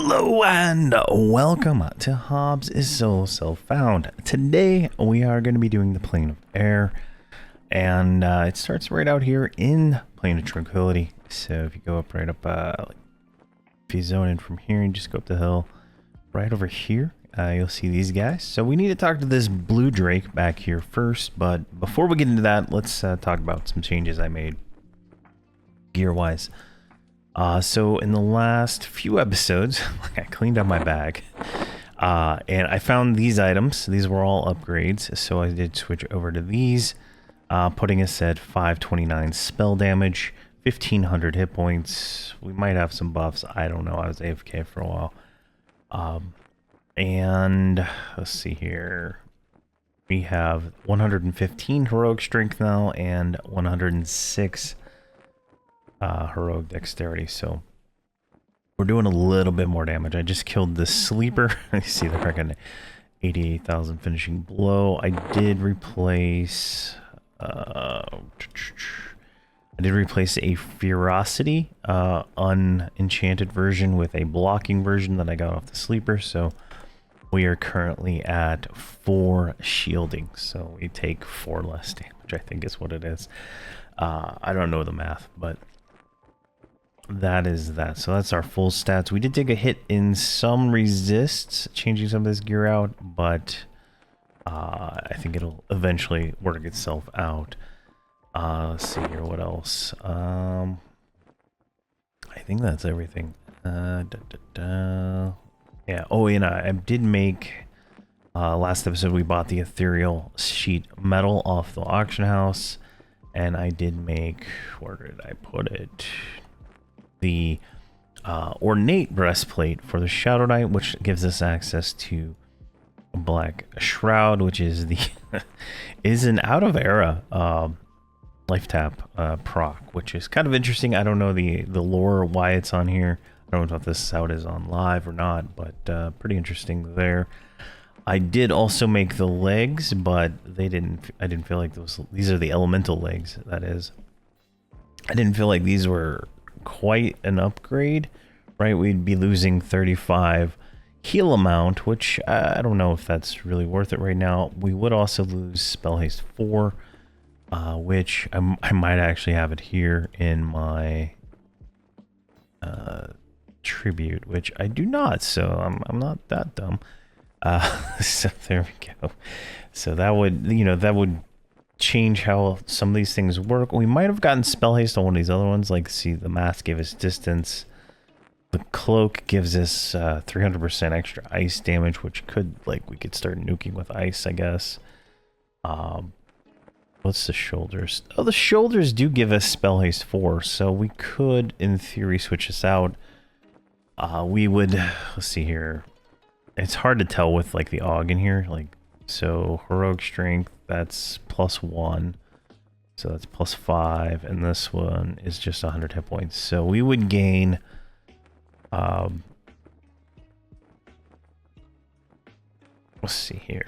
Hello and welcome to Hobz is So Self-Found. Today we are going to be doing the Plane of Air, and it starts right out here in Plane of Tranquility. So if you go up right up, if you zone in from here and just go up the hill, right over here, you'll see these guys. So we need to talk to this blue Drake back here first, but before we get into that, let's talk about some changes I made gear-wise. So in the last few episodes, I cleaned up my bag, and I found these items. These were all upgrades, so I did switch over to these, putting us at 529 spell damage, 1500 hit points. We might have some buffs. I don't know. I was AFK for a while. And let's see here. We have 115 heroic strength now and 106 heroic dexterity, so we're doing a little bit more damage. I just killed the sleeper. You see the freaking 88,000 finishing blow. I did replace a ferocity unenchanted version with a blocking version that I got off the sleeper, so we are currently at 4 shielding, so we take 4 less damage, I think is what it is. I don't know the math, but that is that. So that's our full stats. We did take a hit in some resists, changing some of this gear out, but I think it'll eventually work itself out. Let's see here, what else? I think that's everything. Yeah. Oh, and I did make last episode we bought the ethereal sheet metal off the auction house, and I did make, where did I put it? The ornate breastplate for the Shadow Knight, which gives us access to Black Shroud, which is the is an out of era life tap proc, which is kind of interesting. I don't know the lore why it's on here. I don't know if this out is on live or not, but pretty interesting there. I did also make the legs, but they didn't. I didn't feel like these are the elemental legs. That is, I didn't feel like these were quite an upgrade, right? We'd be losing 35 heal amount, which I don't know if that's really worth it right now. We would also lose spell haste 4, which I might actually have it here in my tribute, which I do not, so I'm not that dumb. So there we go. So that would, that would change how some of these things work. We might have gotten spell haste on one of these other ones, like, see, the mask gave us distance, the cloak gives us 300% extra ice damage, which could, like, we could start nuking with ice, I guess. What's the shoulders? Oh, the shoulders do give us spell haste 4, so we could in theory switch this out. We would, let's see here, it's hard to tell with like the AUG in here, like, so heroic strength, that's +1, so that's +5, and this one is just 100 hit points. So we would gain let's see here,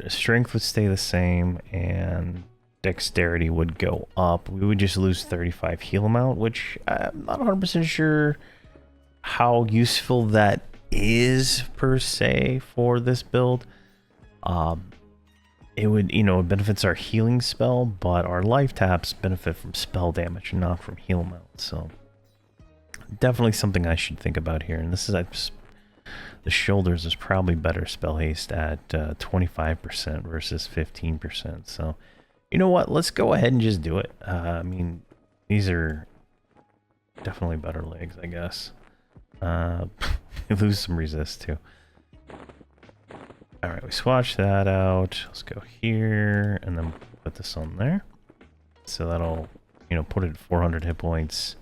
strength would stay the same and dexterity would go up. We would just lose 35 heal amount, which I'm not 100% sure how useful that is per se for this build. It would, it benefits our healing spell, but our life taps benefit from spell damage, not from heal amount. So definitely something I should think about here. And this is the shoulders is probably better spell haste at 25% versus 15%. So you know what? Let's go ahead and just do it. I mean, these are definitely better legs, I guess. We lose some resist too. All right, we swatch that out. Let's go here and then put this on there. So that'll, put it at 400 hit points.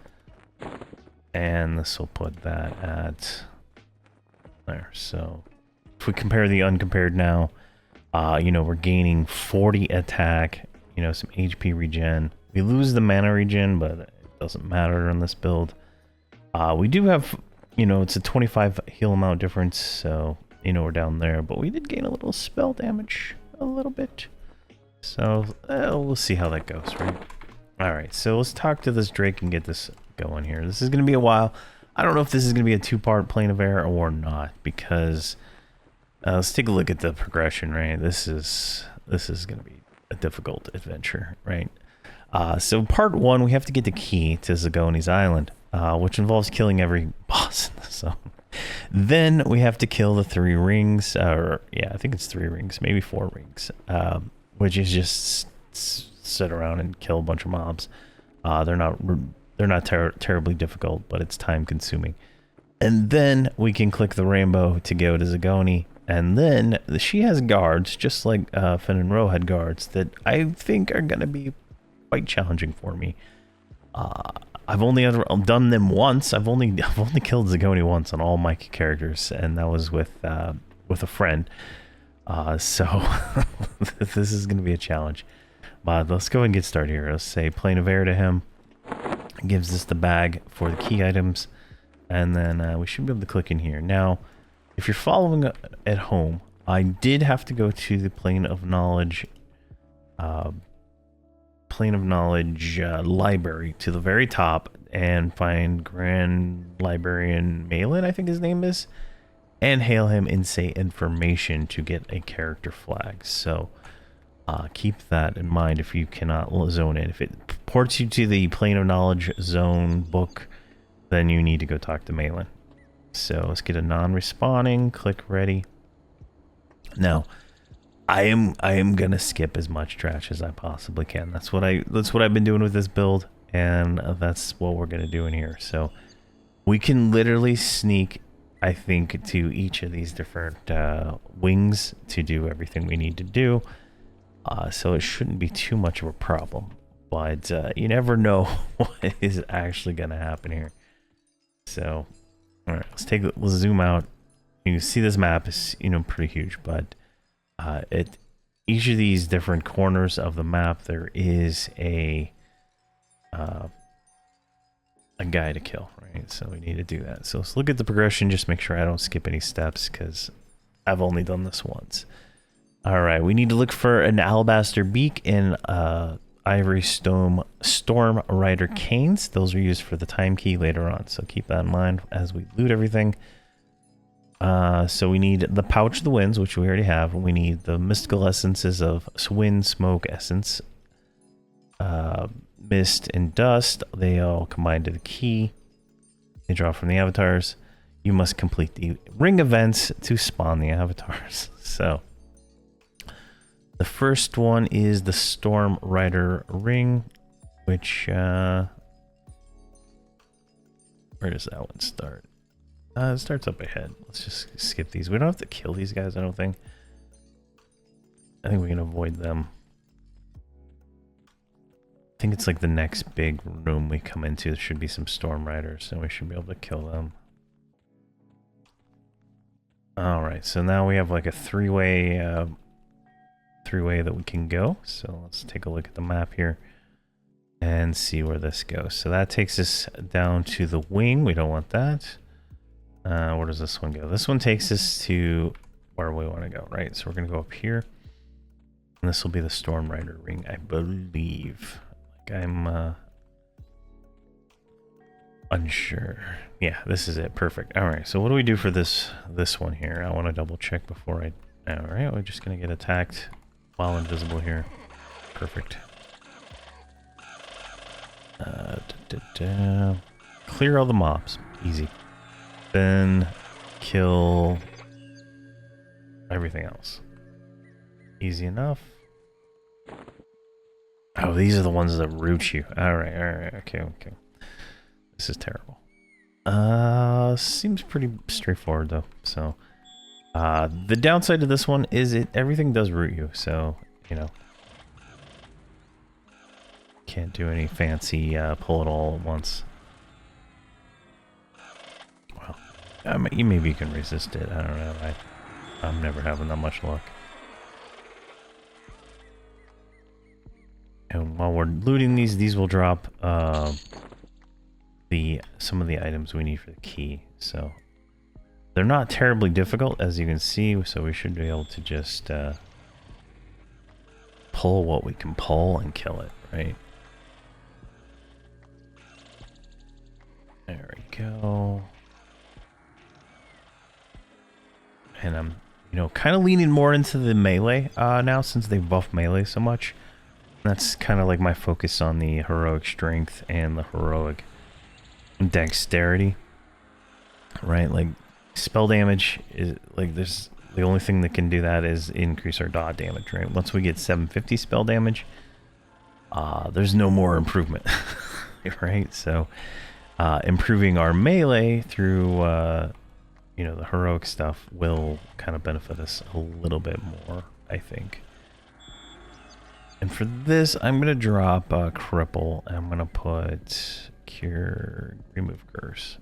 And this will put that at there. So if we compare the uncompared now, we're gaining 40 attack, some HP regen. We lose the mana regen, but it doesn't matter on this build. We do have, it's a 25 heal amount difference, so we're down there, but we did gain a little spell damage, a little bit. So we'll see how that goes, right? All right, so let's talk to this Drake and get this going here. This is going to be a while. I don't know if this is going to be a two-part plane of air or not, because let's take a look at the progression, right? This is going to be a difficult adventure, right? So part 1, we have to get the key to Zagoni's island, which involves killing every boss in the zone. Then we have to kill the 3 rings, or yeah, I think it's 3 rings, maybe 4 rings, which is just sit around and kill a bunch of mobs. They're not terribly difficult, but it's time consuming. And then we can click the rainbow to go to Zagani. And then she has guards, just like Finn and Ro had guards, that I think are going to be quite challenging for me. I've only ever done them once. I've only killed Xegony once on all my characters, and that was with a friend. So this is going to be a challenge. But let's go and get started here. Let's say plane of air to him. It gives us the bag for the key items, and then we should be able to click in here. Now, if you're following at home, I did have to go to the plane of knowledge. Library to the very top and find Grand Librarian Malin, I think his name is, and hail him and say information to get a character flag. So keep that in mind if you cannot zone in. If it ports you to the plane of knowledge zone book, then you need to go talk to Malin. So let's get a non-respawning, click ready. Now I am gonna skip as much trash as I possibly can. That's what I've been doing with this build, and that's what we're gonna do in here. So we can literally sneak, I think, to each of these different wings to do everything we need to do. So it shouldn't be too much of a problem. But you never know what is actually gonna happen here. So all right, let's zoom out. You can see this map is pretty huge, but each of these different corners of the map, there is a guy to kill, right? So we need to do that. So let's look at the progression, just make sure I don't skip any steps, because I've only done this once. All right, we need to look for an alabaster beak and ivory storm rider canes. Those are used for the time key later on, so keep that in mind as we loot everything. So we need the pouch of the winds, which we already have. We need the mystical essences of wind, smoke, essence, mist, and dust. They all combine to the key. They draw from the avatars. You must complete the ring events to spawn the avatars. So the first one is the Storm Rider ring, which where does that one start? It starts up ahead. Let's just skip these. We don't have to kill these guys, I don't think. I think we can avoid them. I think it's like the next big room we come into. There should be some Storm Riders, so we should be able to kill them. Alright, so now we have like a three-way that we can go. So let's take a look at the map here and see where this goes. So that takes us down to the wing. We don't want that. Where does this one go? This one takes us to where we want to go, right? So we're going to go up here. And this will be the Storm Rider ring, I believe. Like I'm unsure. Yeah, this is it. Perfect. All right. So what do we do for this one here? I want to double check before I... All right. We're just going to get attacked while invisible here. Perfect. Clear all the mobs. Easy. Then kill everything else. Easy enough. Oh, these are the ones that root you. Alright, okay. This is terrible. Seems pretty straightforward though. So the downside to this one is everything does root you, so can't do any fancy pull it all at once. Maybe you can resist it. I don't know. I'm never having that much luck. And while we're looting these will drop some of the items we need for the key. So they're not terribly difficult, as you can see. So we should be able to just pull what we can pull and kill it, right? There we go. And I'm, you know, kind of leaning more into the melee now since they've buffed melee so much. That's kind of like my focus on the heroic strength and the heroic dexterity. Right? Like, spell damage is, like, there's the only thing that can do that is increase our dot damage, right? Once we get 750 spell damage, there's no more improvement, right? So, improving our melee through, you know, the heroic stuff will kind of benefit us a little bit more, I think. And for this, I'm going to drop Cripple, and I'm going to put Cure, Remove Curse.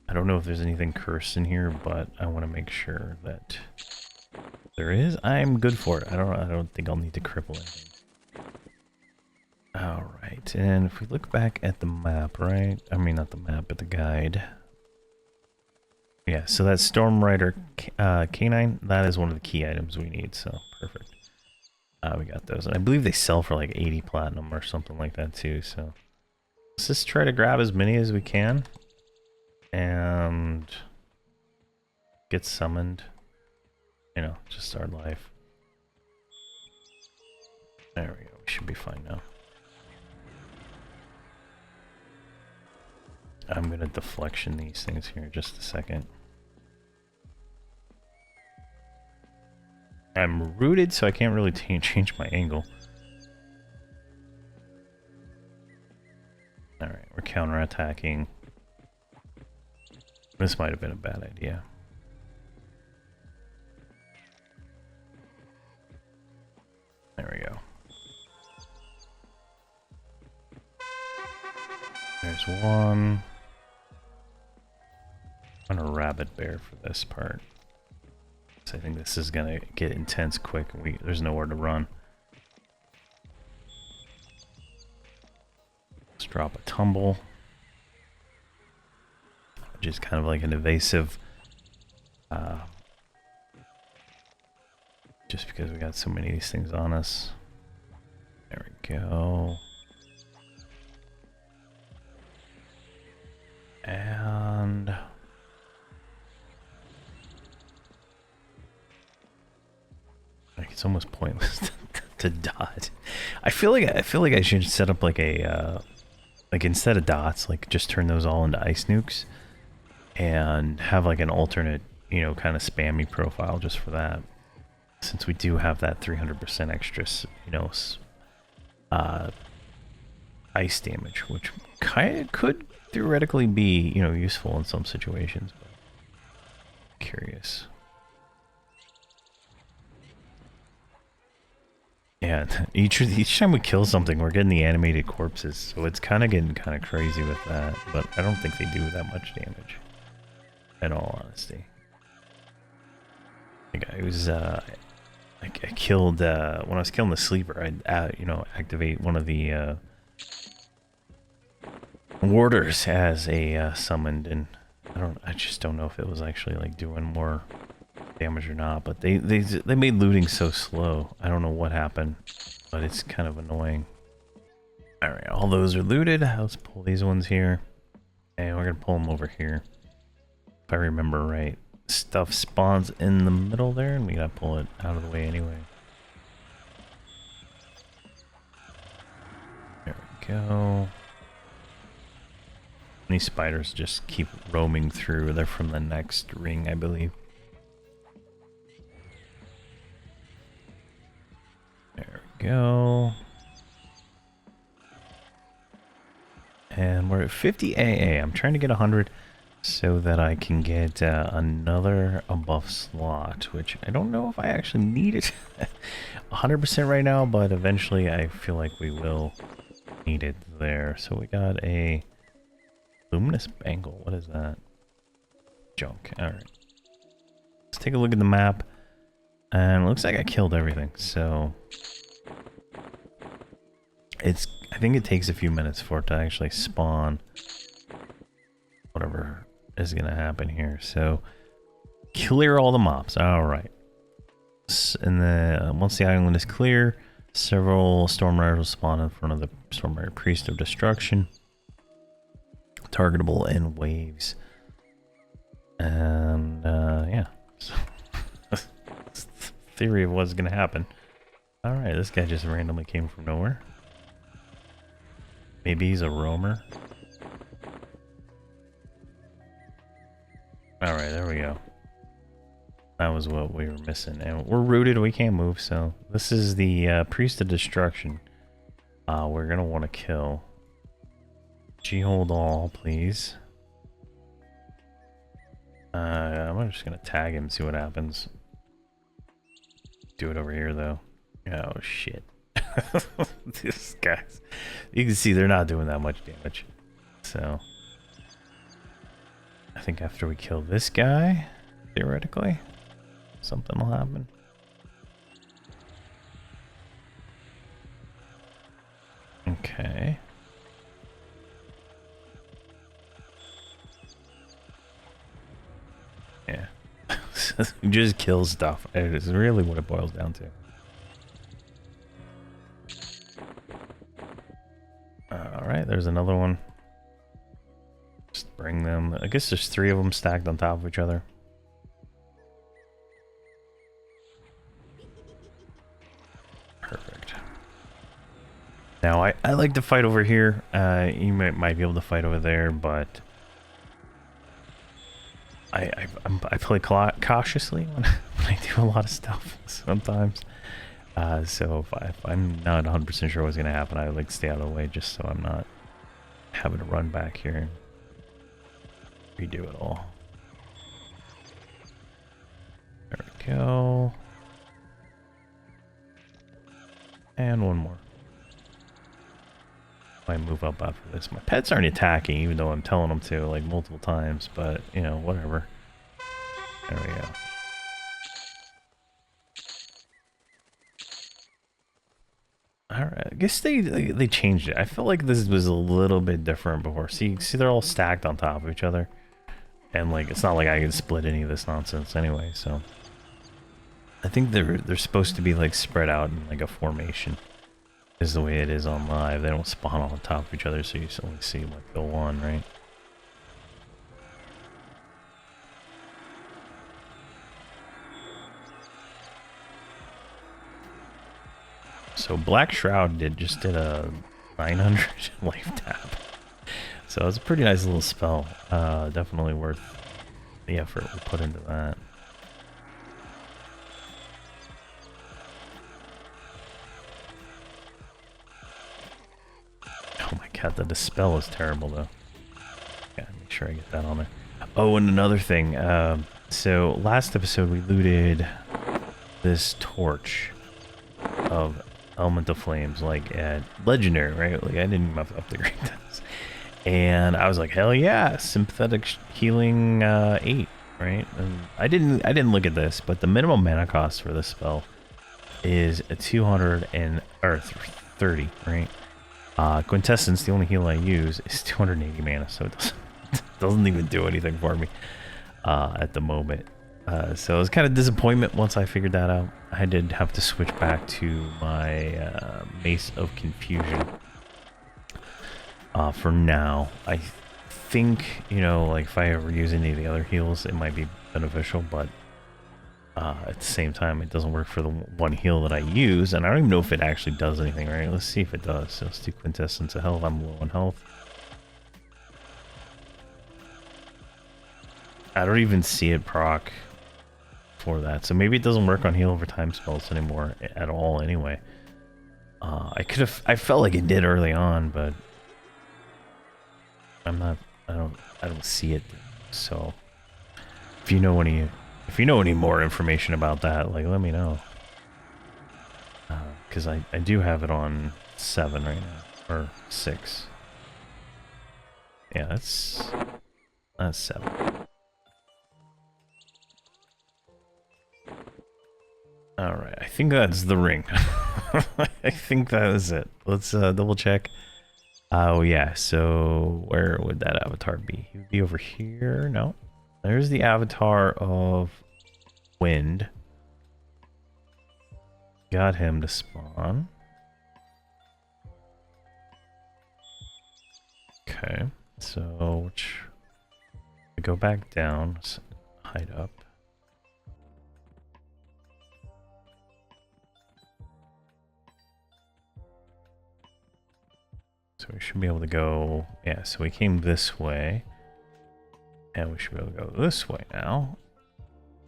I don't know if there's anything cursed in here, but I want to make sure that there is. I'm good for it. I don't think I'll need to cripple anything. Alright, and if we look back at the map, right? I mean, not the map, but the guide. Yeah, so that Storm Rider canine, that is one of the key items we need, so perfect. We got those. And I believe they sell for like 80 platinum or something like that too, so let's just try to grab as many as we can and get summoned. You know, just start life. There we go, we should be fine now. I'm gonna deflection these things here in just a second. I'm rooted, so I can't really change my angle. Alright, we're counterattacking. This might have been a bad idea. There we go. There's one. I'm gonna rabbit bear for this part. So I think this is gonna get intense quick and there's nowhere to run. Let's drop a tumble. Which is kind of like an evasive just because we got so many of these things on us. There we go. And like it's almost pointless to dot. I feel like I should set up like a like instead of dots, like just turn those all into ice nukes and have like an alternate, you know, kind of spammy profile just for that. Since we do have that 300% extra, you know, ice damage, which kind of could theoretically be, you know, useful in some situations. But curious. Yeah, each time we kill something, we're getting the animated corpses, so it's kind of getting kind of crazy with that. But I don't think they do that much damage, in all honesty. I think I was I killed when I was killing the sleeper. I'd you know, activate one of the warders as a summoned, and I just don't know if it was actually like doing more damage or not. But they made looting so slow. I don't know what happened, but it's kind of annoying. All right, all those are looted. Let's pull these ones here, and we're gonna pull them over here. If I remember right, stuff spawns in the middle there, and we gotta pull it out of the way anyway. There we go. These spiders just keep roaming through. They're from the next ring, I believe. There we go. And we're at 50 AA. I'm trying to get 100 so that I can get another buff slot, which I don't know if I actually need it 100% right now, but eventually I feel like we will need it there. So we got a luminous bangle. What is that? Junk. Alright. Let's take a look at the map. And it looks like I killed everything, so I think it takes a few minutes for it to actually spawn whatever is gonna happen here. So clear all the mobs. Alright. And then once the island is clear, several storm riders will spawn in front of the storm rider priest of destruction. Targetable in waves. And yeah, so theory of what's gonna happen. All right, this guy just randomly came from nowhere. Maybe he's a roamer. All right, there we go. That was what we were missing, and we're rooted. We can't move, so this is the priest of destruction. We're gonna want to kill. G hold all, please. I'm just gonna tag him, see what happens. Do it over here, though. Oh shit! These guys, you can see they're not doing that much damage. So, I think after we kill this guy, theoretically, something will happen. Okay. Yeah. Just kill stuff. It's really what it boils down to. Alright, there's another one. Just bring them. I guess there's 3 of them stacked on top of each other. Perfect. Now, I like to fight over here. You might be able to fight over there, but I play cautiously when I do a lot of stuff sometimes. So if I'm not 100% sure what's going to happen, I like stay out of the way just so I'm not having to run back here and redo it all. There we go. And one more. I move up after this. My pets aren't attacking, even though I'm telling them to, like, multiple times, but, you know, whatever. There we go. Alright, I guess they changed it. I felt like this was a little bit different before. See, they're all stacked on top of each other. And, like, it's not like I can split any of this nonsense anyway, so. I think they're supposed to be, like, spread out in, like, a formation. Is the way it is on live. They don't spawn on top of each other, so you only see like the one, right? So Black Shroud just did a 900 life tap. So it's a pretty nice little spell. Definitely worth the effort we put into that. Oh my god, the dispel is terrible though. Gotta make sure I get that on there. Oh, and another thing. So last episode we looted this torch of Elemental Flames, like at Legendary, right? Like I didn't have to upgrade this. And I was like, hell yeah, Sympathetic Healing 8, right? And I didn't look at this, but the minimum mana cost for this spell is a 230, right? Quintessence, the only heal I use, is 280 mana, so it doesn't even do anything for me at the moment. So it was kind of disappointment once I figured that out. I did have to switch back to my Mace of Confusion for now. I think, you know, like if I ever use any of the other heals, it might be beneficial, but at the same time, it doesn't work for the one heal that I use, and I don't even know if it actually does anything, right? Let's see if it does. So let's do Quintessence of Health. I'm low on health. I don't even see it proc for that, so maybe it doesn't work on heal over time spells anymore at all anyway. I felt like it did early on, but I don't see it. So if you know any more information about that, like, let me know. Because I do have it on 7 right now, or 6. Yeah, that's 7. Alright, I think that's the ring. I think that is it. Let's double check. Oh yeah, so where would that avatar be? He would be over here. No. There's the avatar of Wind. Got him to spawn. Okay, so we go back down. hide up. So we should be able to go, yeah, so we came this way. And we should be able to go this way now.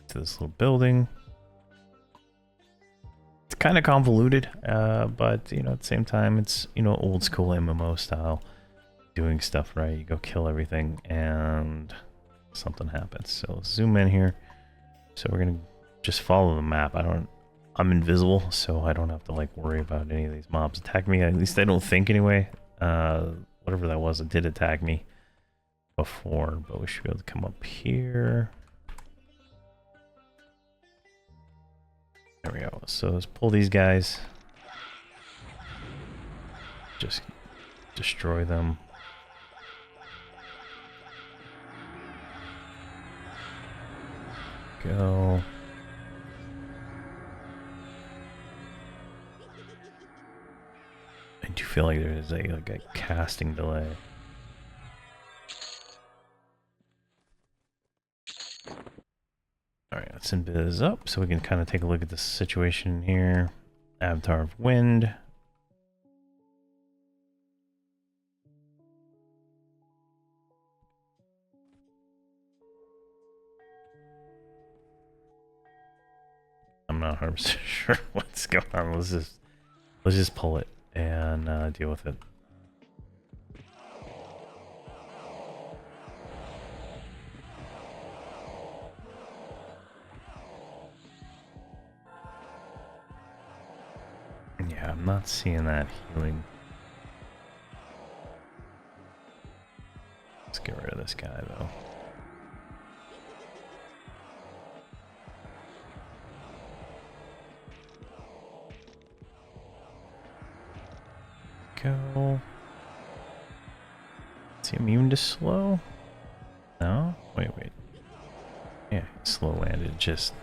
To this little building. It's kind of convoluted, but, you know, at the same time, it's, you know, old school MMO style. Doing stuff right, you go kill everything, and something happens. So let's zoom in here. So we're gonna just follow the map. I'm invisible, so I don't have to like worry about any of these mobs attack me. At least I don't think anyway. Whatever that was, it did attack me before, but we should be able to come up here. There we go. So let's pull these guys. Just destroy them. Go. I do feel like there's a casting delay. Alright, let's invis up so we can kind of take a look at the situation here. Avatar of Wind. I'm not 100% sure what's going on. Let's just pull it and deal with it. Yeah, I'm not seeing that healing. Let's get rid of this guy though. Go. Is he immune to slow? No? Wait. Yeah, slow landed. Just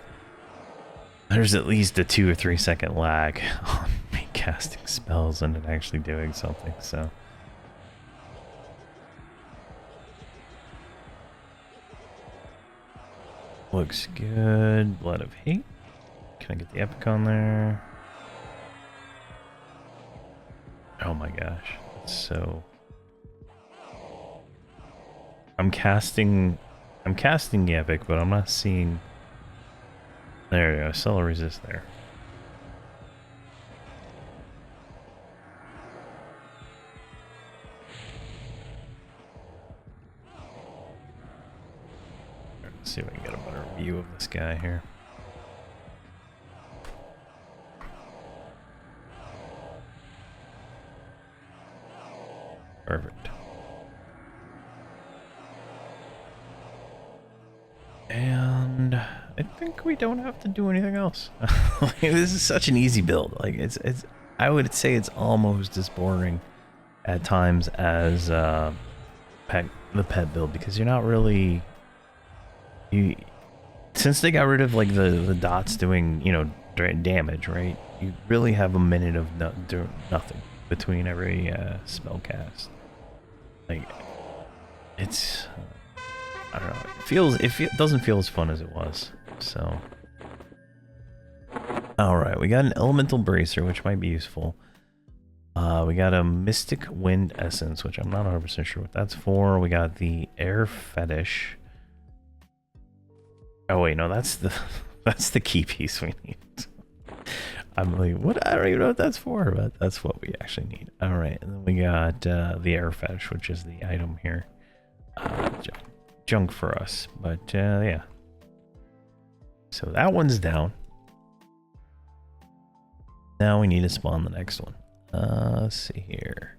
there's at least a 2 or 3 second lag on me casting spells and it actually doing something, so. Looks good. Blood of Hate. Can I get the epic on there? Oh my gosh. So I'm casting the epic, but I'm not seeing. There we go. Stellar resist there. Let's see if I can get a better view of this guy here. Perfect. And I think we don't have to do anything else. Like, this is such an easy build. Like it's I would say it's almost as boring at times as the pet build, because you're not really since they got rid of like the dots doing, you know, damage, right? You really have a minute of nothing between every spell cast. Like it's I don't know. It doesn't feel as fun as it was. So, all right, we got an elemental bracer, which might be useful. We got a mystic wind essence, which I'm not 100% sure what that's for. We got the air fetish. Oh wait, no, that's the key piece we need. I'm like, what? I don't even know what that's for, but that's what we actually need. All right, and then we got the air fetish, which is the item here. Junk for us, but yeah. So that one's down. Now we need to spawn the next one. Let's see here.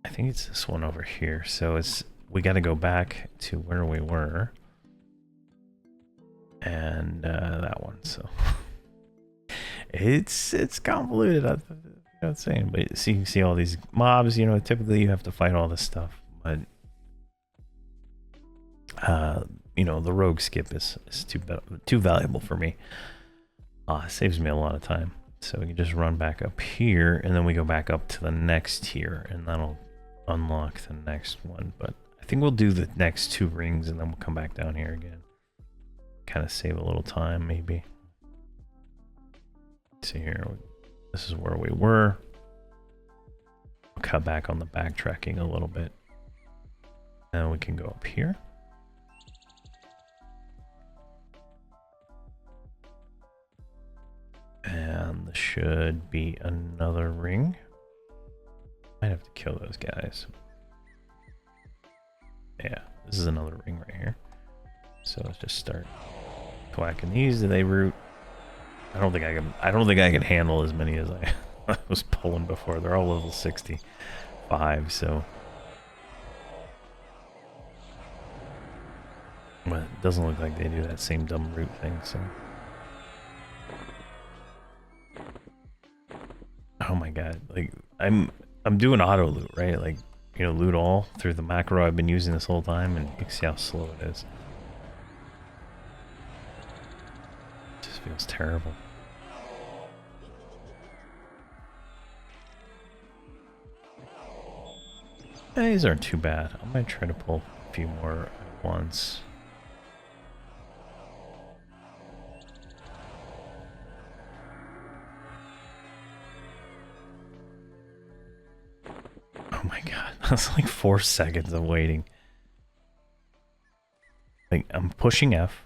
I think it's this one over here. So we got to go back to where we were, and that one. So it's convoluted. I'm not saying, but so you can see all these mobs. You know, typically you have to fight all this stuff, but you know, the rogue skip is too valuable for me. It saves me a lot of time. So we can just run back up here, and then we go back up to the next tier, and that'll unlock the next one, but I think we'll do the next 2 rings and then we'll come back down here again. Kind of save a little time, maybe. See here, this is where we were. I'll cut back on the backtracking a little bit. And we can go up here. And there should be another ring. Might have to kill those guys. Yeah, this is another ring right here. So let's just start whacking these. Do they root? I don't think I can handle as many as I was pulling before. They're all level 65, so but it doesn't look like they do that same dumb root thing, so. Oh my god, like I'm doing auto loot, right? Like, you know, loot all through the macro I've been using this whole time, and you can see how slow it is. It just feels terrible. These aren't too bad. I might try to pull a few more at once. Oh my god, that's like 4 seconds of waiting. Like, I'm pushing F.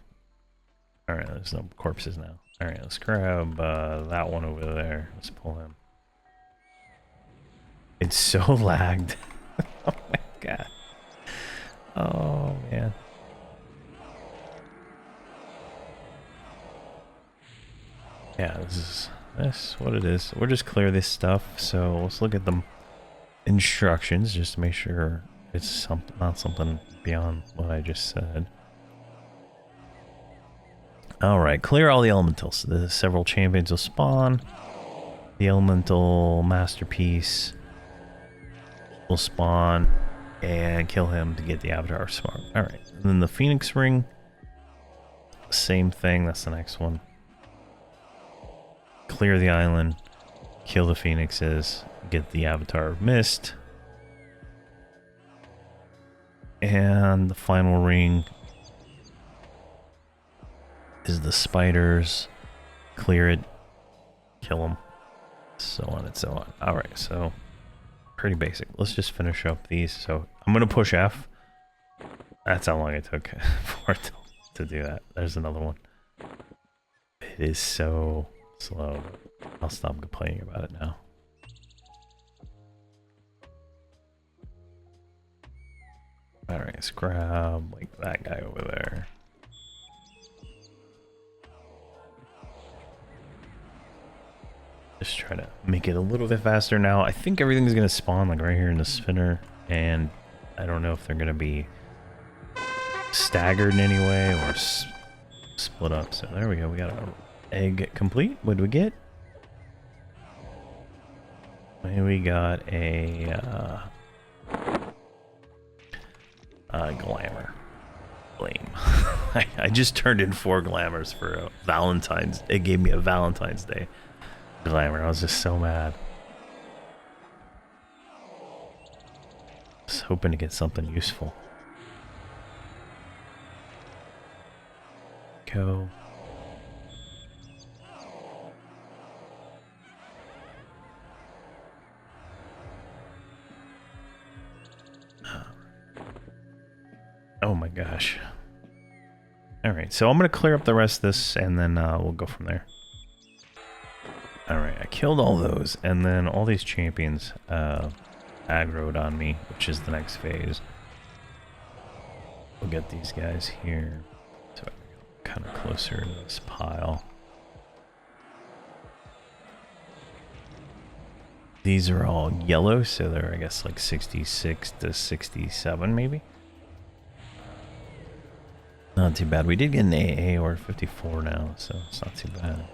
Alright, there's no corpses now. Alright, let's grab that one over there. Let's pull him. It's so lagged. Oh my god. Oh man. Yeah, this is what it is. We'll just clear this stuff. So let's look at the instructions just to make sure it's not something beyond what I just said. Alright, clear all the elementals. The several champions will spawn. The elemental masterpiece will spawn and kill him to get the avatar smart. Alright, and then the Phoenix ring. Same thing, that's the next one. Clear the island, kill the phoenixes, get the avatar of mist. And the final ring is the spiders. Clear it, kill them, so on and so on. Alright, so pretty basic. Let's just finish up these. So I'm gonna push F. That's how long it took for it to do that. There's another one. It is so slow. I'll stop complaining about it now. Alright, let's grab like that guy over there. Just try to make it a little bit faster now. I think everything's gonna spawn like right here in the spinner, and I don't know if they're gonna be staggered in any way or split up. So there we go. We got our egg complete. What did we get? And we got a glamour. Lame. I just turned in 4 glamours for a Valentine's. It gave me a Valentine's Day glamour. I was just so mad. Just hoping to get something useful. Go. Oh my gosh. Alright, so I'm going to clear up the rest of this and then we'll go from there. Alright, I killed all those and then all these champions aggroed on me, which is the next phase. We'll get these guys here. So kind of closer to this pile. These are all yellow, so they're I guess like 66 to 67 maybe. Not too bad. We did get an AA or 54 now, so it's not too bad.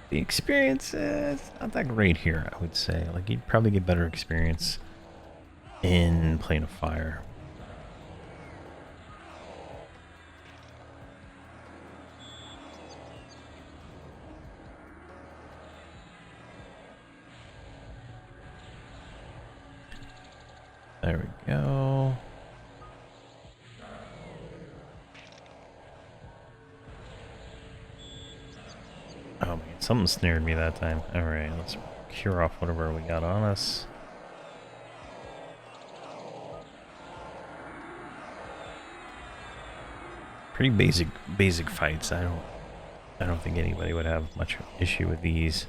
The experience is not that great here, I would say. Like, you'd probably get better experience in Plane of Fire. There we go. Oh man, something snared me that time. Alright, let's cure off whatever we got on us. Pretty basic fights. I don't think anybody would have much issue with these.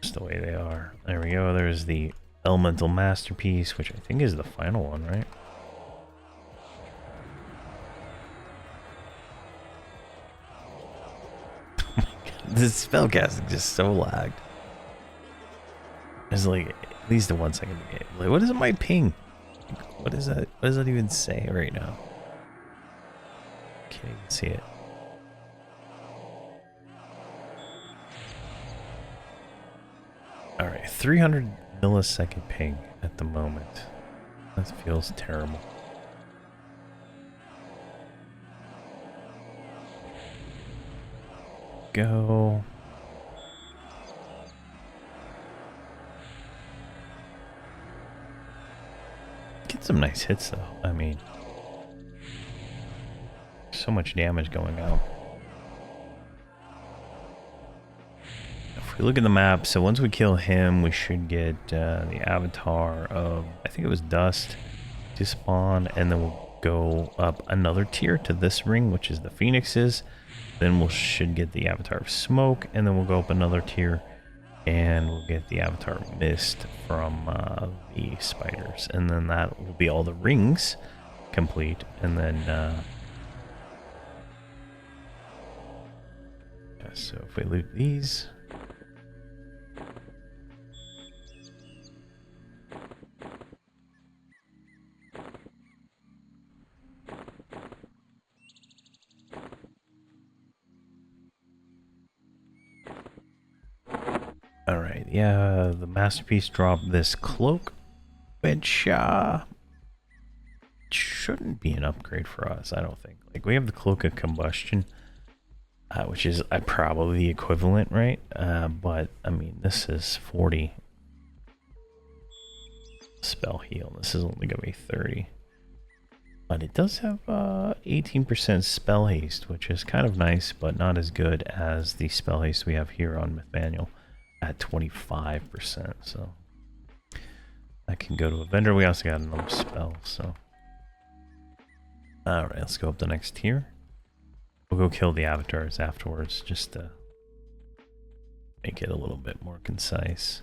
Just the way they are. There we go. There's the Elemental Masterpiece, which I think is the final one, right? Oh my god, this spellcasting is just so lagged. It's like at least a 1 second game. Like, what is my ping? What is that? What does that even say right now? Can't even see it. Alright, 300 millisecond ping at the moment. That feels terrible. Go. Get some nice hits though. I mean, so much damage going out. If we look at the map, so once we kill him, we should get the avatar of, I think it was Dust, to spawn, and then we'll go up another tier to this ring, which is the Phoenixes. Then we should get the avatar of Smoke, and then we'll go up another tier, and we'll get the avatar of Mist from the Spiders. And then that will be all the rings complete, and then... yeah, so if we loot these... Alright, yeah, the Masterpiece dropped this cloak, which shouldn't be an upgrade for us, I don't think. Like, we have the Cloak of Combustion, which is probably the equivalent, right? But, I mean, this is 40 spell heal. This is only going to be 30. But it does have 18% spell haste, which is kind of nice, but not as good as the spell haste we have here on Myth Manual at 25%. So I can go to a vendor. We also got another spell, so. Alright, let's go up the next tier. We'll go kill the avatars afterwards, just to make it a little bit more concise.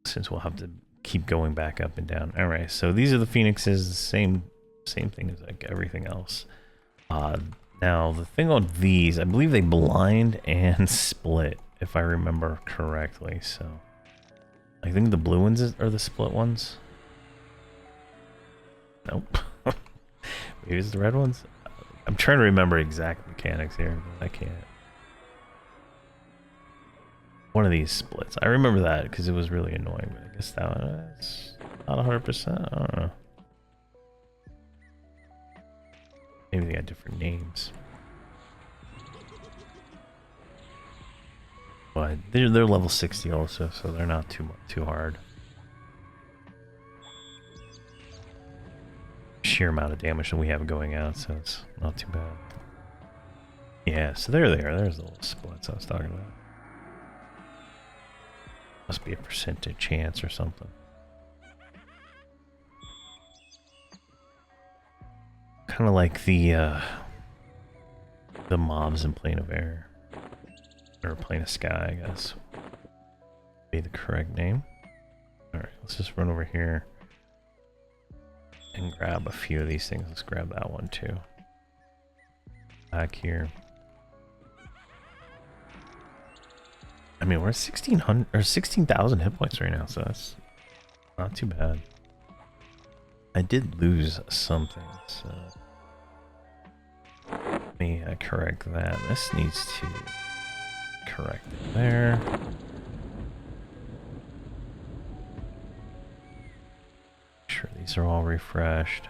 Since we'll have to keep going back up and down. Alright, so these are the Phoenixes, the same thing as like everything else. Now, the thing on these, I believe they blind and split, if I remember correctly, so. I think the blue ones are the split ones. Nope. Maybe it's the red ones? I'm trying to remember exact mechanics here, but I can't. One of these splits. I remember that because it was really annoying, but I guess that one is not 100%. I don't know. Maybe they got different names. But they're level 60 also, so they're not too hard. Sheer amount of damage that we have going out, so it's not too bad. Yeah, so there they are. There's the little splits I was talking about. Must be a percentage chance or something. Kind of like the mobs in Plane of Air. Or Plane of Sky, I guess. Be the correct name. Alright, let's just run over here and grab a few of these things. Let's grab that one too. Back here. I mean, we're at 1,600 or 16,000 hit points right now, so that's not too bad. I did lose something, so let me correct that. This needs to correct it there. Make sure these are all refreshed.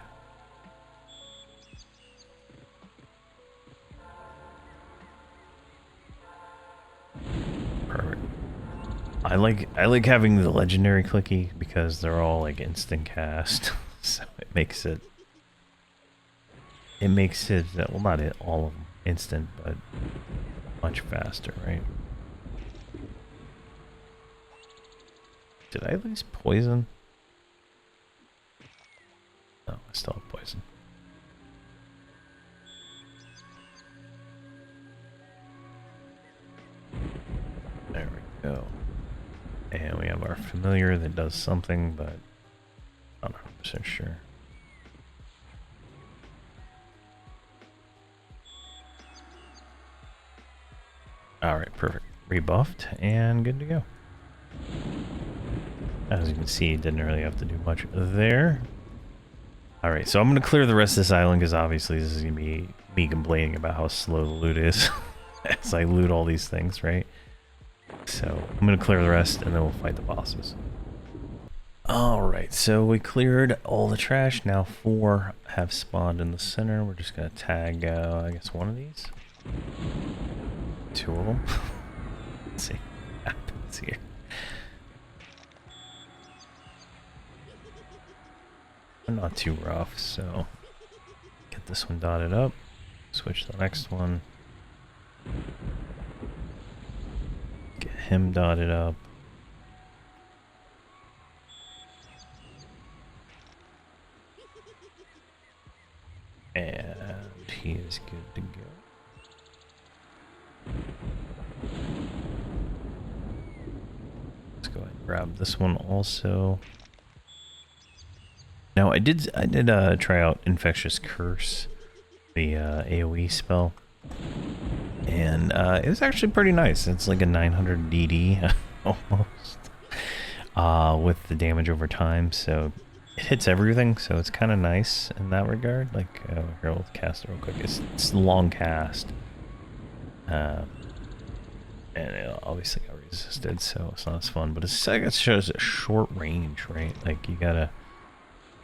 Perfect. I like having the legendary clicky because they're all like instant cast, so it makes it well, not all of them instant, but much faster, right? Did I lose poison? No, I still have poison. There we go. And we have our familiar that does something, but I'm not 100% sure. Alright, perfect. Rebuffed and good to go. As you can see, didn't really have to do much there. Alright, so I'm going to clear the rest of this island because obviously this is going to be me complaining about how slow the loot is as I loot all these things, right? So I'm going to clear the rest and then we'll fight the bosses. Alright, so we cleared all the trash. Now 4 have spawned in the center. We're just going to tag, I guess, one of these. 2 of them. Let's see what happens here. They're not too rough, so get this one dotted up. Switch to the next one. Get him dotted up. And he is good to go. Let's go ahead and grab this one also. Now I did try out Infectious Curse, the AoE spell, and it was actually pretty nice. It's like a 900 DD almost, with the damage over time, so it hits everything. So it's kind of nice in that regard. Like here, we'll cast it real quick. It's a long cast, and it obviously got resisted, so it's not as fun. But it's like it shows a short range, right? Like you gotta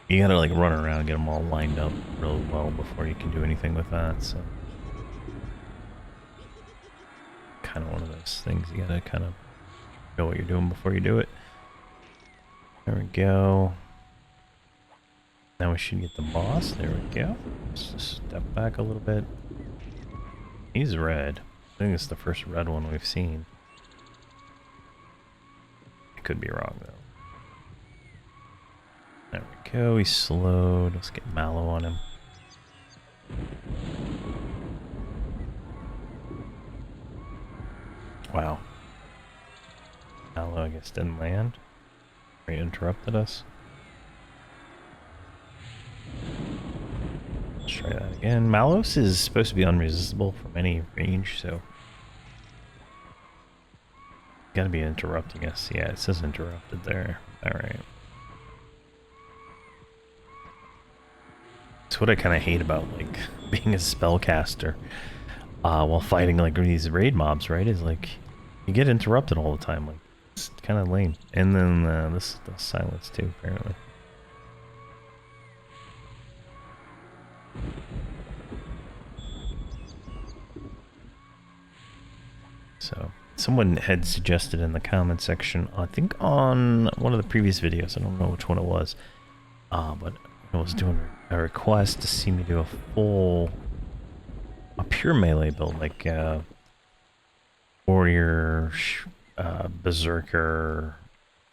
like run around and get them all lined up really well before you can do anything with that. So kind of one of those things you gotta kind of know what you're doing before you do it. There we go. Now we should get the boss. There we go. Let's just step back a little bit. He's red. I think it's the first red one we've seen. I could be wrong though. There we go, he's slowed. Let's get Mallow on him. Wow. Mallow, I guess, didn't land. He interrupted us. Let's try that again. Mallos is supposed to be unresistable from any range, so gotta be interrupting us. Yeah, it says interrupted there. Alright. That's what I kind of hate about like being a spellcaster while fighting like these raid mobs, right? Is like you get interrupted all the time. Like it's kind of lame. And then this does silence too, apparently. So someone had suggested in the comment section, I think on one of the previous videos, I don't know which one it was, but I was doing a request to see me do a pure melee build, like warrior, berserker.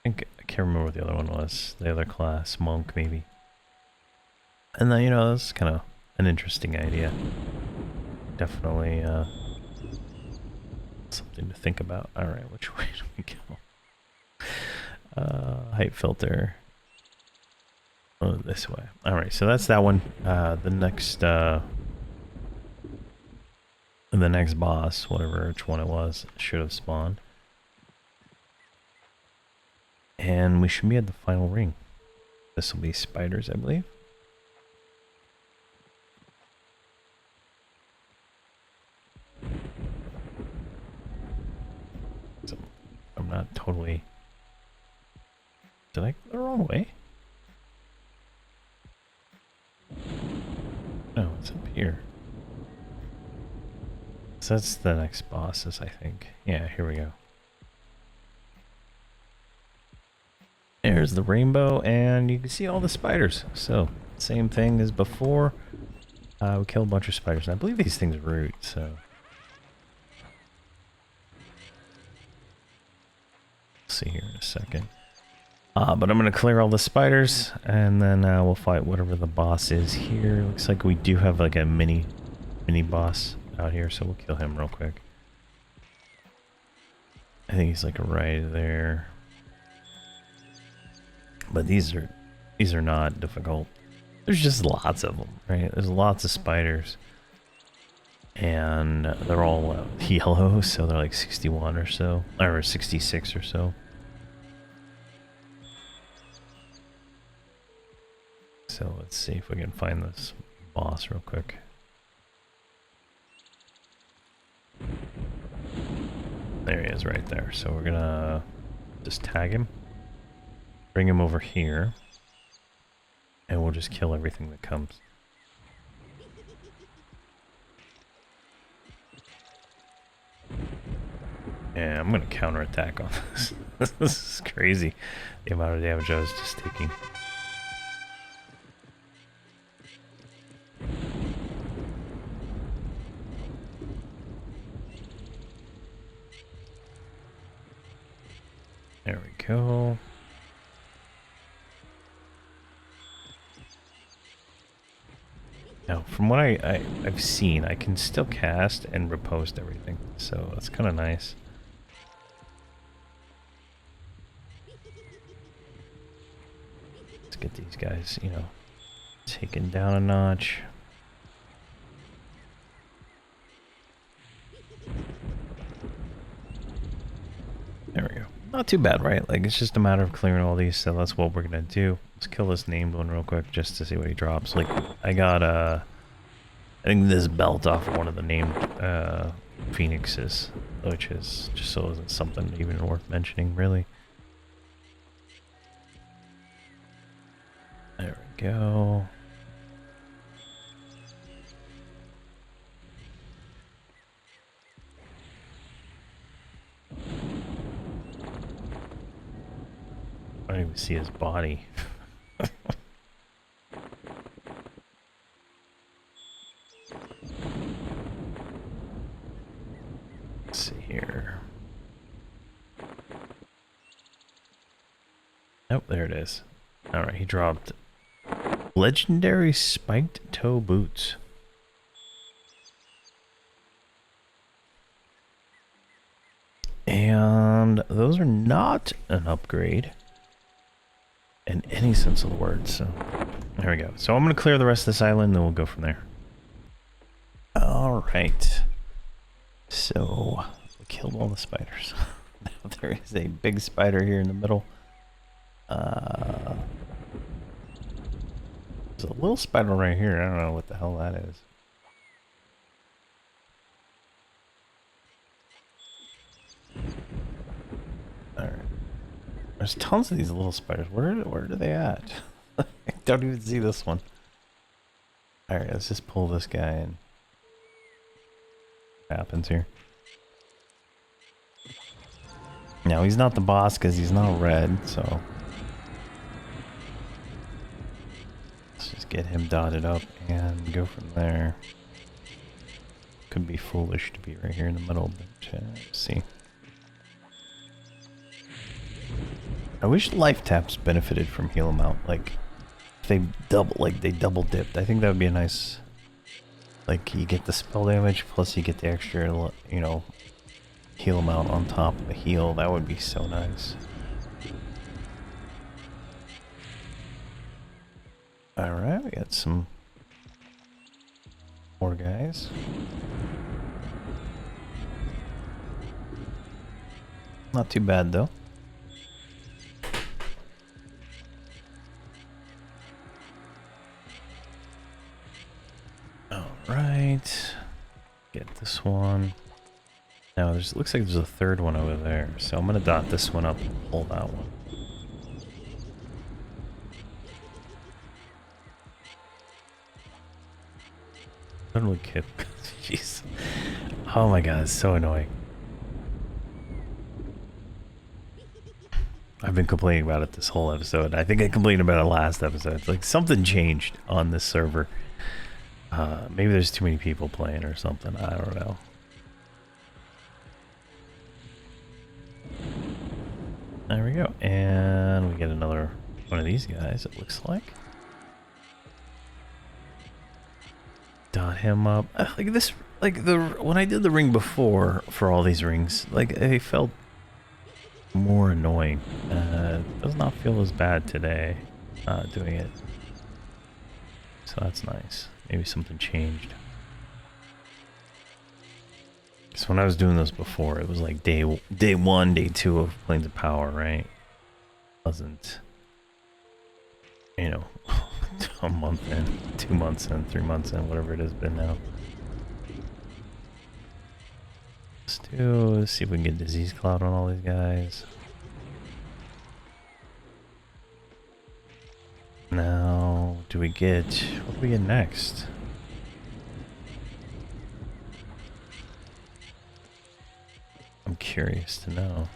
I can't remember what the other one was. The other class, monk maybe. And then that's kind of an interesting idea. Definitely something to think about. All right, which way do we go? Height filter. Oh, this way. All right, so that's that one. The next boss, whatever which one it was, should have spawned, and we should be at the final ring. This will be spiders, I believe. So I'm not totally. Did I go the wrong way? No, it's up here. So that's the next bosses, I think. Yeah, here we go. There's the rainbow, and you can see all the spiders. So, same thing as before. We killed a bunch of spiders. And I believe these things root, so... see here in a second. But I'm going to clear all the spiders, and then we'll fight whatever the boss is here. Looks like we do have like a mini boss out here, so we'll kill him real quick. I think he's like right there. But these are not difficult. There's just lots of them, right? There's lots of spiders. And they're all yellow, so they're like 61 or so, or 66 or so. So let's see if we can find this boss real quick. There he is right there. So we're gonna just tag him, bring him over here, and we'll just kill everything that comes. Yeah, I'm gonna counterattack on this. This is crazy, the amount of damage I was just taking. There we go. Now, from what I've seen, I can still cast and repost everything, so that's kind of nice. Let's get these guys, you know, taken down a notch. There we go. Not too bad, right? Like, it's just a matter of clearing all these, so that's what we're gonna do. Let's kill this named one real quick just to see what he drops. Like, I got I think this belt off of one of the named phoenixes, which is just so isn't something even worth mentioning, really. There we go. I don't even see his body. Let's see here. Oh, there it is. Alright, he dropped legendary spiked toe boots. And those are not an upgrade in any sense of the word, so there we go. So I'm going to clear the rest of this island, then we'll go from there. Alright. So, we killed all the spiders. Now there is a big spider here in the middle. There's a little spider right here. I don't know what the hell that is. Alright. There's tons of these little spiders. Where are they at? I don't even see this one. Alright, let's just pull this guy in. What happens here? Now, he's not the boss because he's not red, so... let's just get him dotted up and go from there. Could be foolish to be right here in the middle, but let's see. I wish life taps benefited from heal amount. Like, if they double dipped. I think that would be a nice. Like, you get the spell damage plus you get the extra, you know, heal amount on top of the heal. That would be so nice. All right, we got some more guys. Not too bad though. Right, get this one. Now there's looks like there's a third one over there, so I'm gonna dot this one up and pull that one. Totally kid. Jeez. Oh my god, it's so annoying. I've been complaining about it this whole episode. I think I complained about it last episode. It's like something changed on this server. Maybe there's too many people playing or something. I don't know. There we go. And we get another one of these guys, it looks like. Dot him up. Like this, like when I did the ring before for all these rings, like it felt more annoying. Does not feel as bad today doing it. So that's nice. Maybe something changed. So when I was doing this before, it was like day 1, day 2 of Planes of Power, right? Wasn't, you know, a month in, 2 months in, 3 months in, whatever it has been now. Let's see if we can get Disease Cloud on all these guys. Now, what do we get next? I'm curious to know.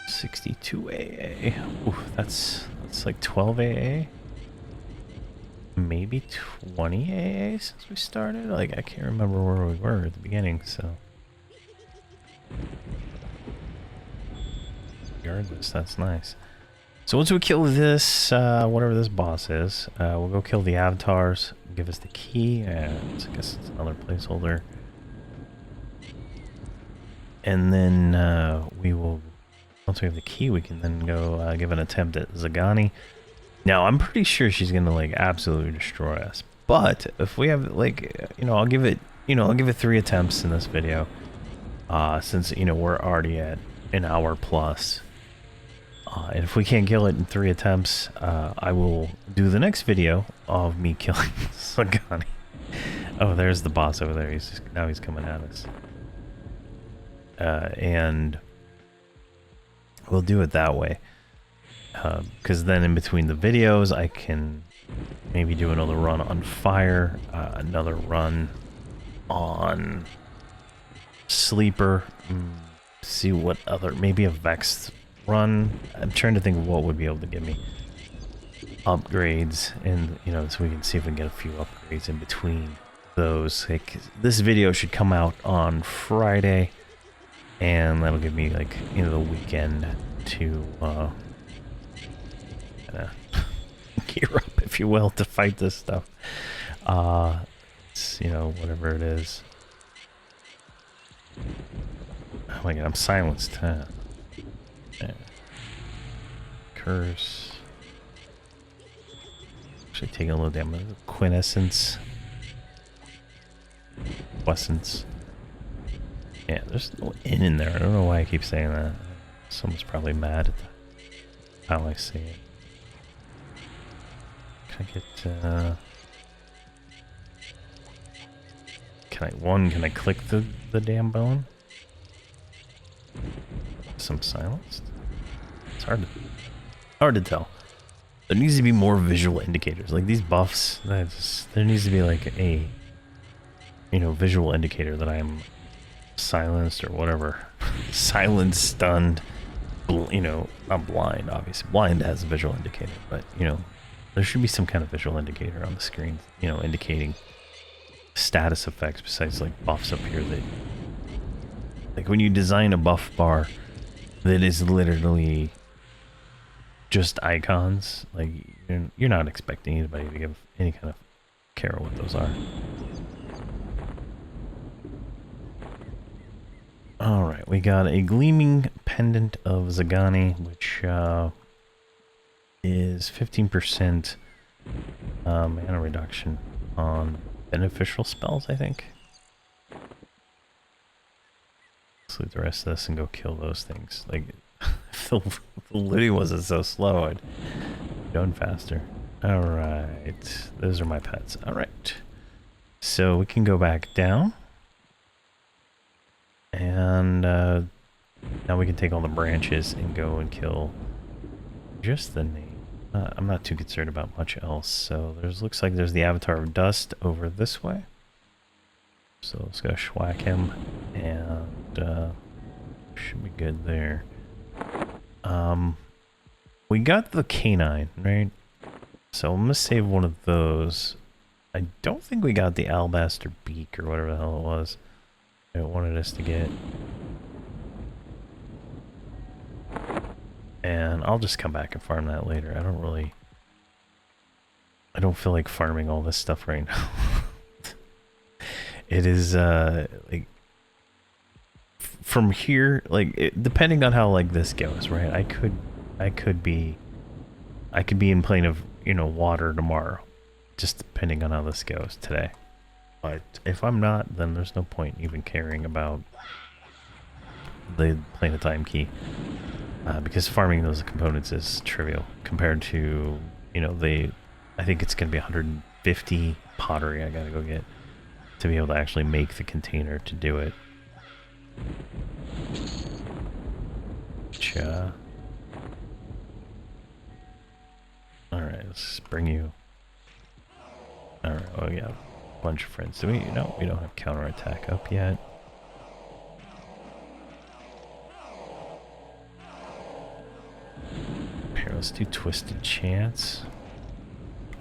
$62 AA. Ooh, that's like 12 AA. Maybe 20 AA since we started. Like I can't remember where we were at the beginning. So regardless, that's nice. So once we kill this, whatever this boss is, we'll go kill the avatars, give us the key, and I guess it's another placeholder. And then we will, once we have the key, we can then go give an attempt at Zagani. Now, I'm pretty sure she's going to, like, absolutely destroy us. But if we have, like, I'll give it 3 attempts in this video. Since, we're already at an hour plus. And if we can't kill it in 3 attempts, I will do the next video of me killing Zagani. Oh, there's the boss over there. Now he's coming at us. And we'll do it that way. Because then in between the videos, I can maybe do another run on Fire, another run on Sleeper, see what other, maybe a Vex run. I'm trying to think of what would be able to give me upgrades, and so we can see if we can get a few upgrades in between those. Like, this video should come out on Friday, and that'll give me like the weekend to gear up, if you will, to fight this stuff. It's, whatever it is. Oh my god, I'm silenced, huh? Yeah. Curse. Actually taking a little damage. Quintessence. Essence. Yeah, there's no in there. I don't know why I keep saying that. Someone's probably mad at how I say it. Can I get, can I click the damn bone? Some silenced? It's hard to tell. There needs to be more visual indicators. Like these buffs, there needs to be like a, visual indicator that I'm silenced or whatever. Silenced, stunned, I'm blind, obviously. Blind has a visual indicator, but, there should be some kind of visual indicator on the screen, indicating status effects besides like buffs up here that, like when you design a buff bar that is literally just icons, like you're not expecting anybody to give any kind of care what those are. Alright, we got a Gleaming Pendant of Zagani, which is 15% mana reduction on beneficial spells, I think. Let's leave the rest of this and go kill those things. Like, if the looting wasn't so slow, I'd be done faster. Alright, those are my pets. Alright, so we can go back down. And now we can take all the branches and go and kill just the name. I'm not too concerned about much else. So looks like there's the Avatar of Dust over this way. So let's go schwack him, and should be good there. We got the canine, right? So I'm gonna save one of those. I don't think we got the alabaster beak or whatever the hell it was it wanted us to get. And I'll just come back and farm that later. I don't feel like farming all this stuff right now. It is, like, from here, like, depending on how, like, this goes, right? I could be in plane of, you know, water tomorrow. Just depending on how this goes today. But if I'm not, then there's no point even caring about the plane of time key. Because farming those components is trivial compared to, you know, I think it's going to be 150 pottery I gotta go get to be able to actually make the container to do it. Alright, let's bring you. Alright, oh yeah, a bunch of friends. Do we? No, we don't have counterattack up yet. Here, let's do Twisted Chance.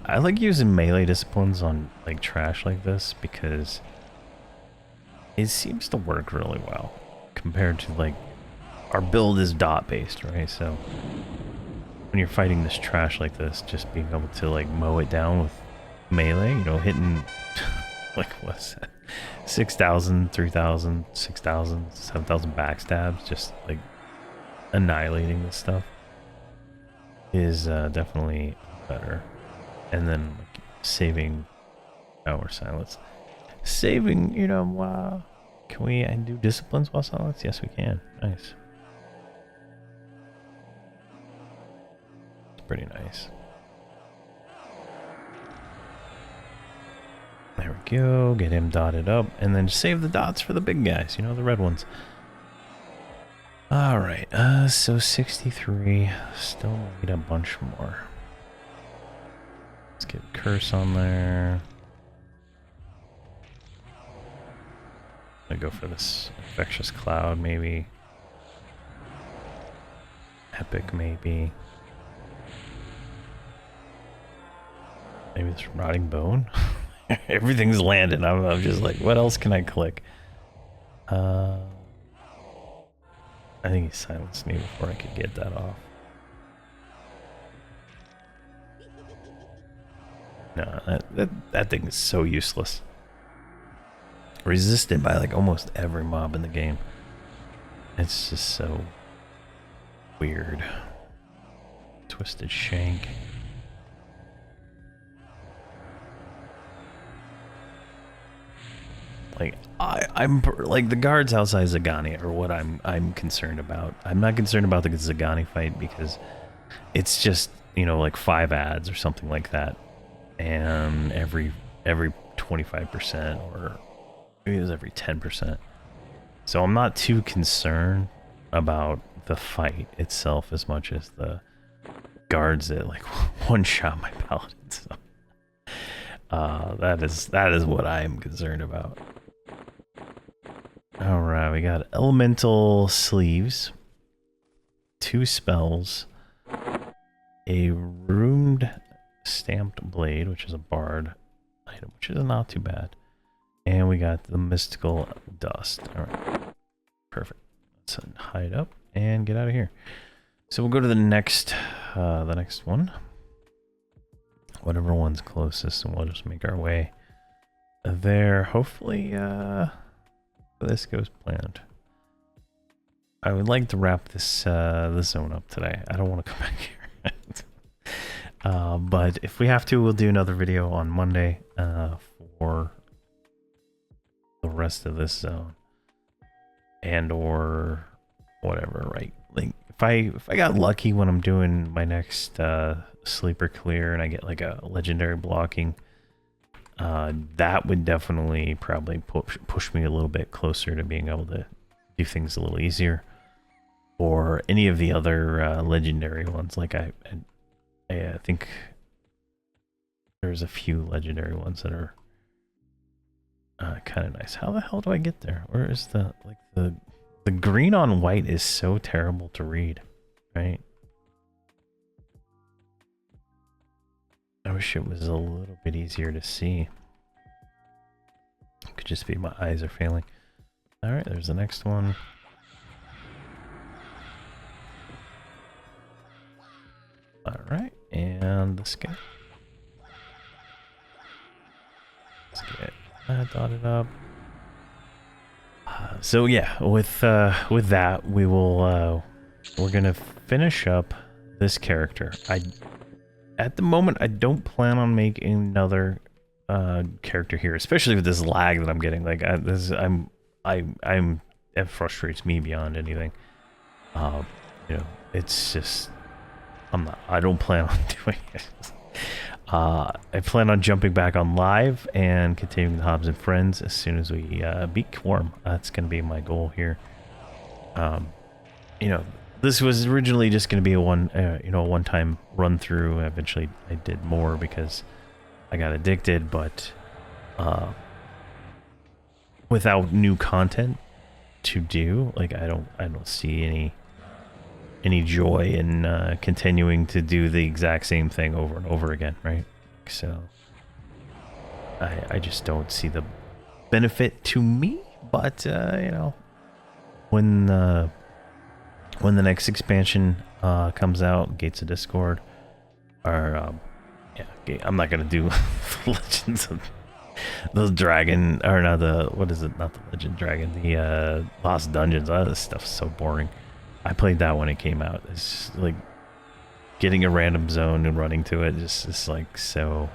I like using melee disciplines on like trash like this because it seems to work really well compared to like our build is dot based, right? So when you're fighting this trash like this, just being able to like mow it down with melee, you know, hitting like what's that? 6,000, 3,000, 6,000, 7,000 backstabs, just like annihilating this stuff is definitely better. And then like, saving our silence. Saving, you know, can we do disciplines while silence? Yes, we can. Nice. It's pretty nice. There we go. Get him dotted up. And then save the dots for the big guys, you know, the red ones. Alright, so 63. Still need a bunch more. Let's get Curse on there. I'm gonna go for this Infectious Cloud, maybe. Epic, maybe. Maybe this Rotting Bone? Everything's landing. I'm just like, what else can I click? I think he silenced me before I could get that off. No, that thing is so useless. Resisted by like almost every mob in the game. It's just so weird. Twisted Shank. Like I'm like the guards outside Zagani are what I'm concerned about. I'm not concerned about the Zagani fight because it's just, you know, like 5 ads or something like that, and every 25% or maybe it was every 10%. So I'm not too concerned about the fight itself as much as the guards that like one shot my paladin. So that is what I am concerned about. Alright, we got elemental sleeves, 2 spells, a ruined stamped blade, which is a bard item, which is not too bad, and we got the mystical dust. Alright, perfect. Let's hide up and get out of here. So we'll go to the next one, whatever one's closest, and we'll just make our way there. Hopefully this goes planned. I would like to wrap this this zone up today. I don't want to come back here. But if we have to, we'll do another video on Monday for the rest of this zone, and or whatever, right? Like if I got lucky when I'm doing my next sleeper clear and I get like a legendary blocking, that would definitely probably push me a little bit closer to being able to do things a little easier. Or any of the other legendary ones, like I think there's a few legendary ones that are kind of nice. How the hell do I get there? Where is the like the green on white is so terrible to read, right? I wish it was a little bit easier to see. It could just be my eyes are failing. All right, there's the next one. All right, and this guy. Let's get that dotted up. So yeah, with that, we will we're gonna finish up this character. At the moment, I don't plan on making another character here, especially with this lag that I'm getting. Like it frustrates me beyond anything. You know, it's just I don't plan on doing it. I plan on jumping back on live and continuing the Hobz and Friends as soon as we beat Quorum. That's going to be my goal here. You know, this was originally just going to be a one-time run through. Eventually, I did more because I got addicted, but without new content to do, like I don't see any joy in continuing to do the exact same thing over and over again, right? So I just don't see the benefit to me. But you know, when the next expansion comes out, Gates of Discord, or yeah, I'm not gonna do Legends of those Dragon, or not the, what is it? Not the Legend Dragon, the Lost Dungeons. Oh, this stuff's so boring. I played that when it came out. It's just like getting a random zone and running to it. Just is like so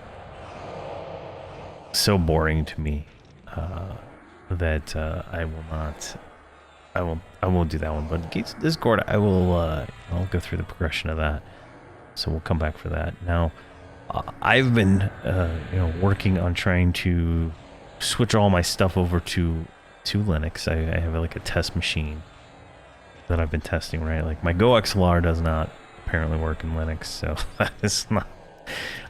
boring to me that I will not. I won't do that one. But Gates of Discord, I'll go through the progression of that. So we'll come back for that. Now, I've been you know, working on trying to switch all my stuff over to Linux. I have like a test machine that I've been testing, right? Like my Go XLR does not apparently work in Linux, so that is not.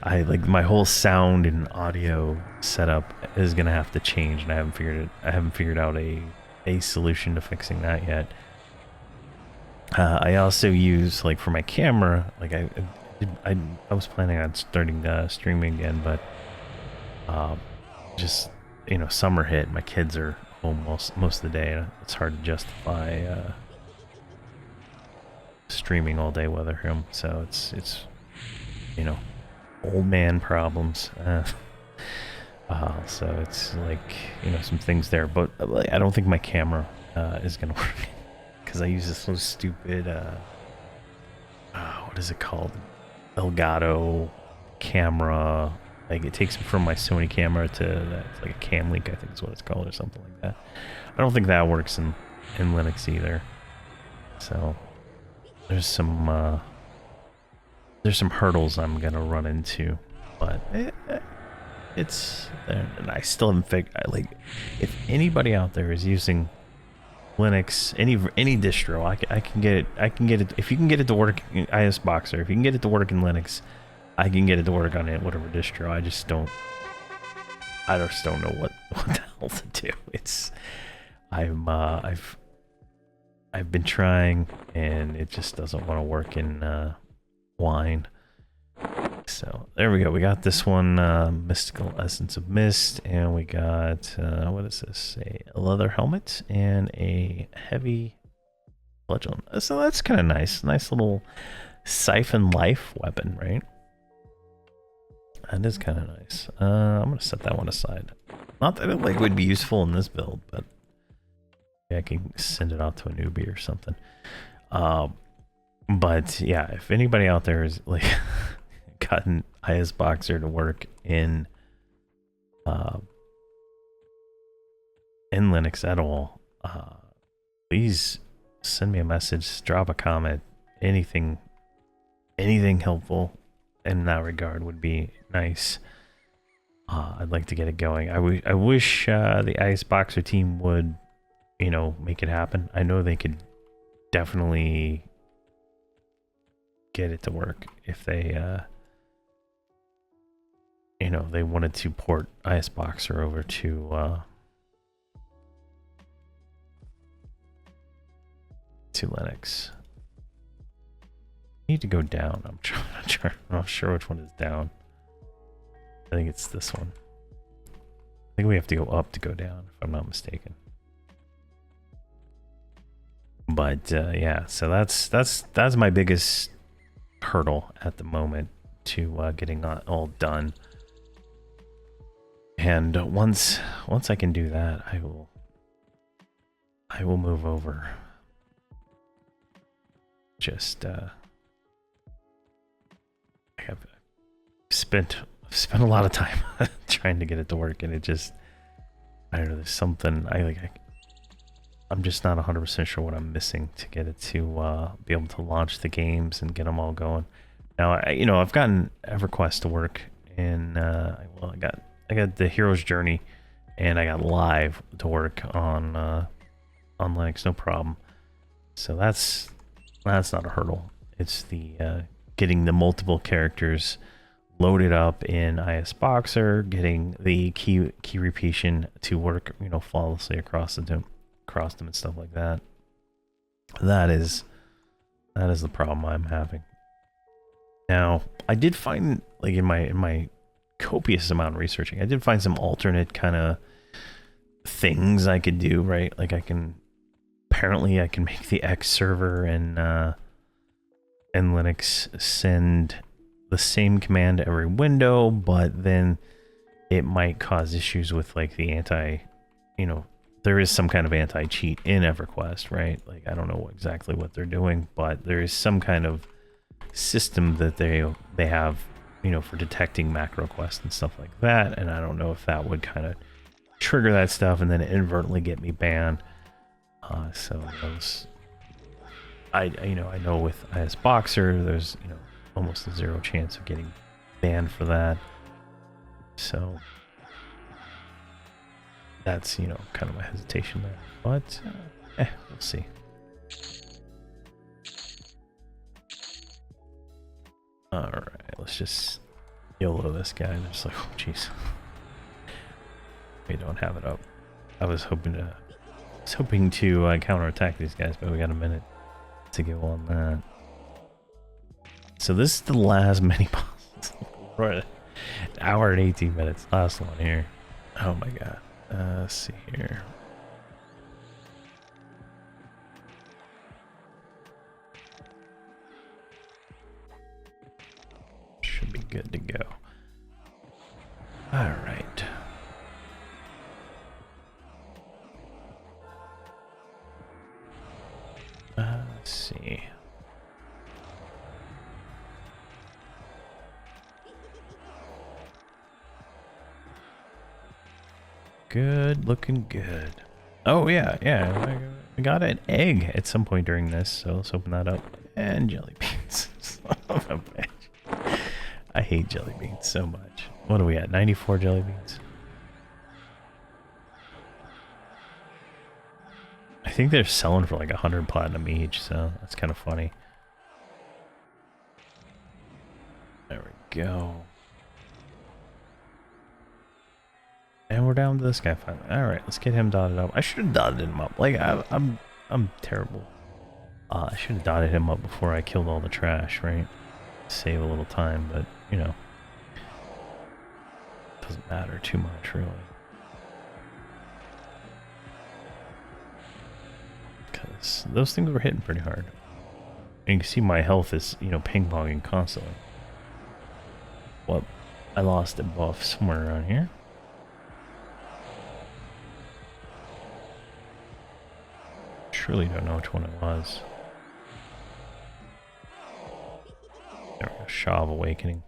My whole sound and audio setup is gonna have to change, and I haven't figured out a solution to fixing that yet. I also use, like, for my camera, like I was planning on starting streaming again, but just, you know, summer hit. My kids are home most of the day. It's hard to justify streaming all day with him, so it's you know, old man problems. So it's like, you know, some things there, but like, I don't think my camera is gonna work because I use this little stupid what is it called, Elgato camera. Like, it takes me from my Sony camera to it's like a Cam Link, I think is what it's called, or something like that. I don't think that works in Linux either. So there's some hurdles I'm gonna run into, but it's there. And I still haven't figured. Like, if anybody out there is using Linux, any distro, I can get it. If you can get it to work in IS Boxer, if you can get it to work in Linux, I can get it to work on it, whatever distro. I just don't know what the hell to do. I've been trying, and it just doesn't want to work in Wine. So there we go. We got this one, Mystical Essence of Mist, and we got what is this? A leather helmet and a heavy bludgeon. So that's kind of nice. Nice little siphon life weapon, right? That is kind of nice. I'm gonna set that one aside. Not that it like would be useful in this build, but I can send it out to a newbie or something. But yeah, if anybody out there is like gotten IS Boxer to work in Linux at all, please send me a message, drop a comment, anything helpful in that regard would be nice. I'd like to get it going. I wish the IS Boxer team would, you know, make it happen. I know they could definitely get it to work if they you know, they wanted to port IS Boxer over to to Linux. Need to go down. I'm not sure which one is down. I think it's this one. I think we have to go up to go down, if I'm not mistaken. But yeah, so that's my biggest hurdle at the moment to getting all done. And once I can do that, I will move over. Just I have spent a lot of time trying to get it to work, and it just, I don't know, there's something I'm just not 100% sure what I'm missing to get it to be able to launch the games and get them all going. Now, I've gotten Everquest to work in, well, I got the Hero's Journey, and I got Live to work on Linux, no problem. So that's not a hurdle. It's the getting the multiple characters loaded up in IS Boxer, getting the key repetion to work, flawlessly across them and stuff like that. That is the problem I'm having. Now, I did find, like, in my copious amount of researching, I did find some alternate kind of things I could do, right? Like apparently I can make the X server and Linux send the same command to every window, but then it might cause issues with, like, the there is some kind of anti-cheat in Everquest, right? Like, I don't know exactly what they're doing, but there is some kind of system that they have, for detecting macro quests and stuff like that, and I don't know if that would kind of trigger that stuff and then inadvertently get me banned. So I know with IS Boxer, there's almost a 0 chance of getting banned for that. So that's kind of my hesitation there, but we'll see. All right, let's just YOLO this guy. And just like, oh jeez, we don't have it up. I was hoping to counterattack these guys, but we got a minute to go on that. So this is the last mini boss. Right, an hour and 18 minutes. Last one here. Oh my god. Let's see here. Should be good to go. All right. Let's see. Good, looking good. Oh yeah, I got an egg at some point during this, so let's open that up. And jelly beans. Son of a bitch. I hate jelly beans so much. What are we at? 94 jelly beans? I think they're selling for like 100 platinum each, so that's kind of funny. There we go. And we're down to this guy finally. All right, let's get him dotted up. I should have dotted him up. Like I'm terrible. I should have dotted him up before I killed all the trash, right? Save a little time, but doesn't matter too much, really. Because those things were hitting pretty hard. And you can see my health is, ping-ponging constantly. Well, I lost a buff somewhere around here. Truly don't know which one it was. There we go, Shaw of Awakening.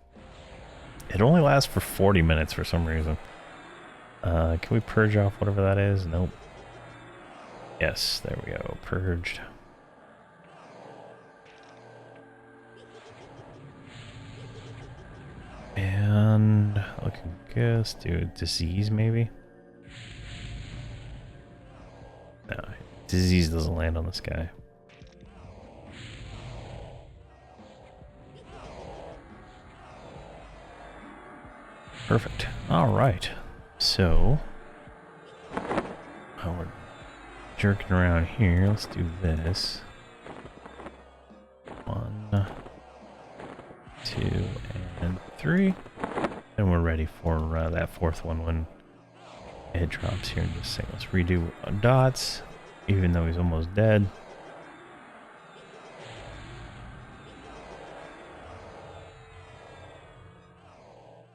It only lasts for 40 minutes for some reason. Can we purge off whatever that is? Nope. Yes, there we go, purged. And looking good. Let's do disease maybe. No, disease doesn't land on this guy. Perfect. All right. So, we're jerking around here. Let's do this. 1, 2, and 3. And we're ready for that 4th one when it drops here in just a second. Let's redo dots, even though he's almost dead.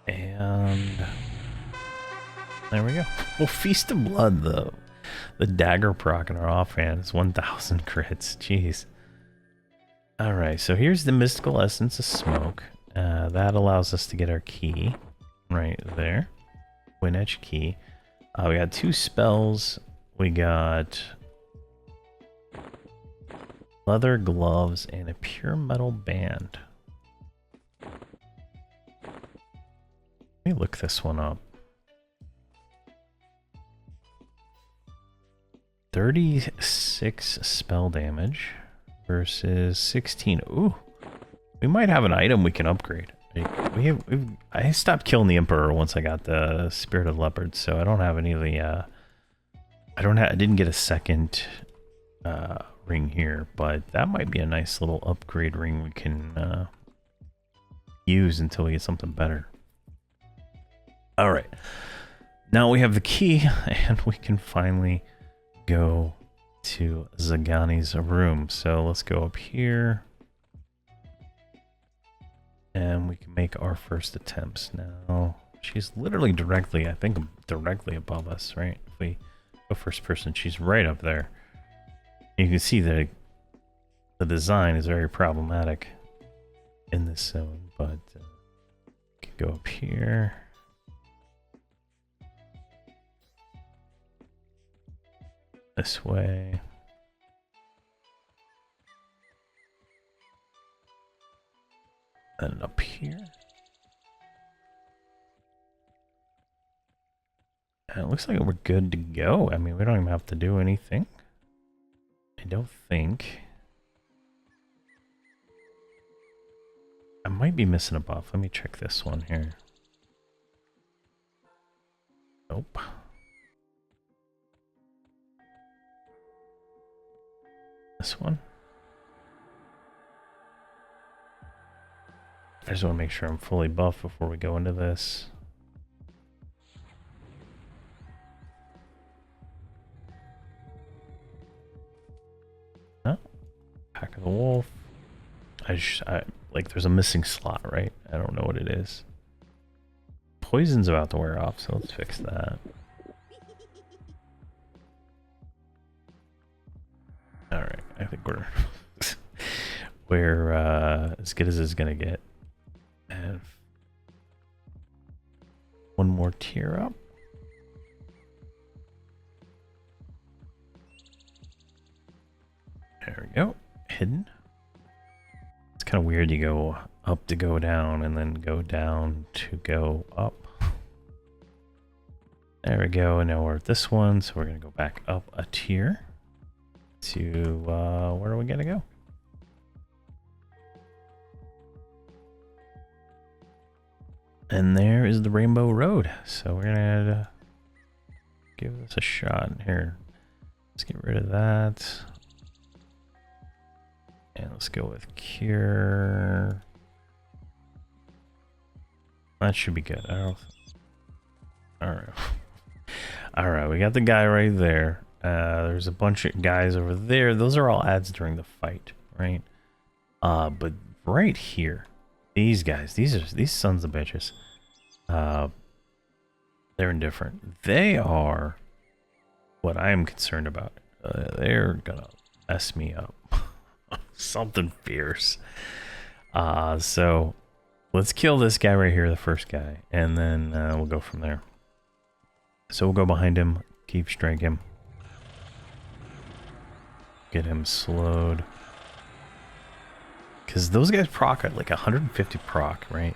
And there we go. Well, Feast of Blood, the dagger proc in our offhand is 1,000 crits. Jeez. Alright, so here's the Mystical Essence of Smoke. That allows us to get our key right there. Twin Edge key. We got 2 spells. We got leather gloves and a pure metal band. Let me look this one up. 36 spell damage versus 16. Ooh, we might have an item we can upgrade. I stopped killing the Emperor once I got the Spirit of Leopard, so I don't have any of the. I didn't get a second ring here, but that might be a nice little upgrade ring we can use until we get something better. All right, now we have the key, and we can finally go to Zagani's room. So let's go up here, and we can make our first attempts. Now she's literally directly, I think, directly above us, right? If we go first person, she's right up there. You can see that the design is very problematic in this zone, but we can go up here. This way. And up here. And it looks like we're good to go. I mean, we don't even have to do anything. I don't think. I might be missing a buff. Let me check this one here. Nope. This one. I just want to make sure I'm fully buffed before we go into this. Oh, Pack of the Wolf. I like there's a missing slot, right? I don't know what it is. Poison's about to wear off, so let's fix that. Alright, I think we're as good as it's gonna get. And one more tier up. There we go. Hidden. It's kind of weird you go up to go down and then go down to go up. There we go, and now we're at this one, so we're gonna go back up a tier to where are we gonna go? And there is the Rainbow Road. So we're gonna give this a shot here. Let's get rid of that. And let's go with Cure. That should be good. Alright. Alright, we got the guy right there. There's a bunch of guys over there. Those are all ads during the fight, right? But right here, these guys, these sons of bitches. They're indifferent. They are what I am concerned about. They're gonna mess me up. Something fierce. So let's kill this guy right here, the first guy, and then we'll go from there. So we'll go behind him, keep strike him. Get him slowed. Because those guys proc at like 150 proc, right?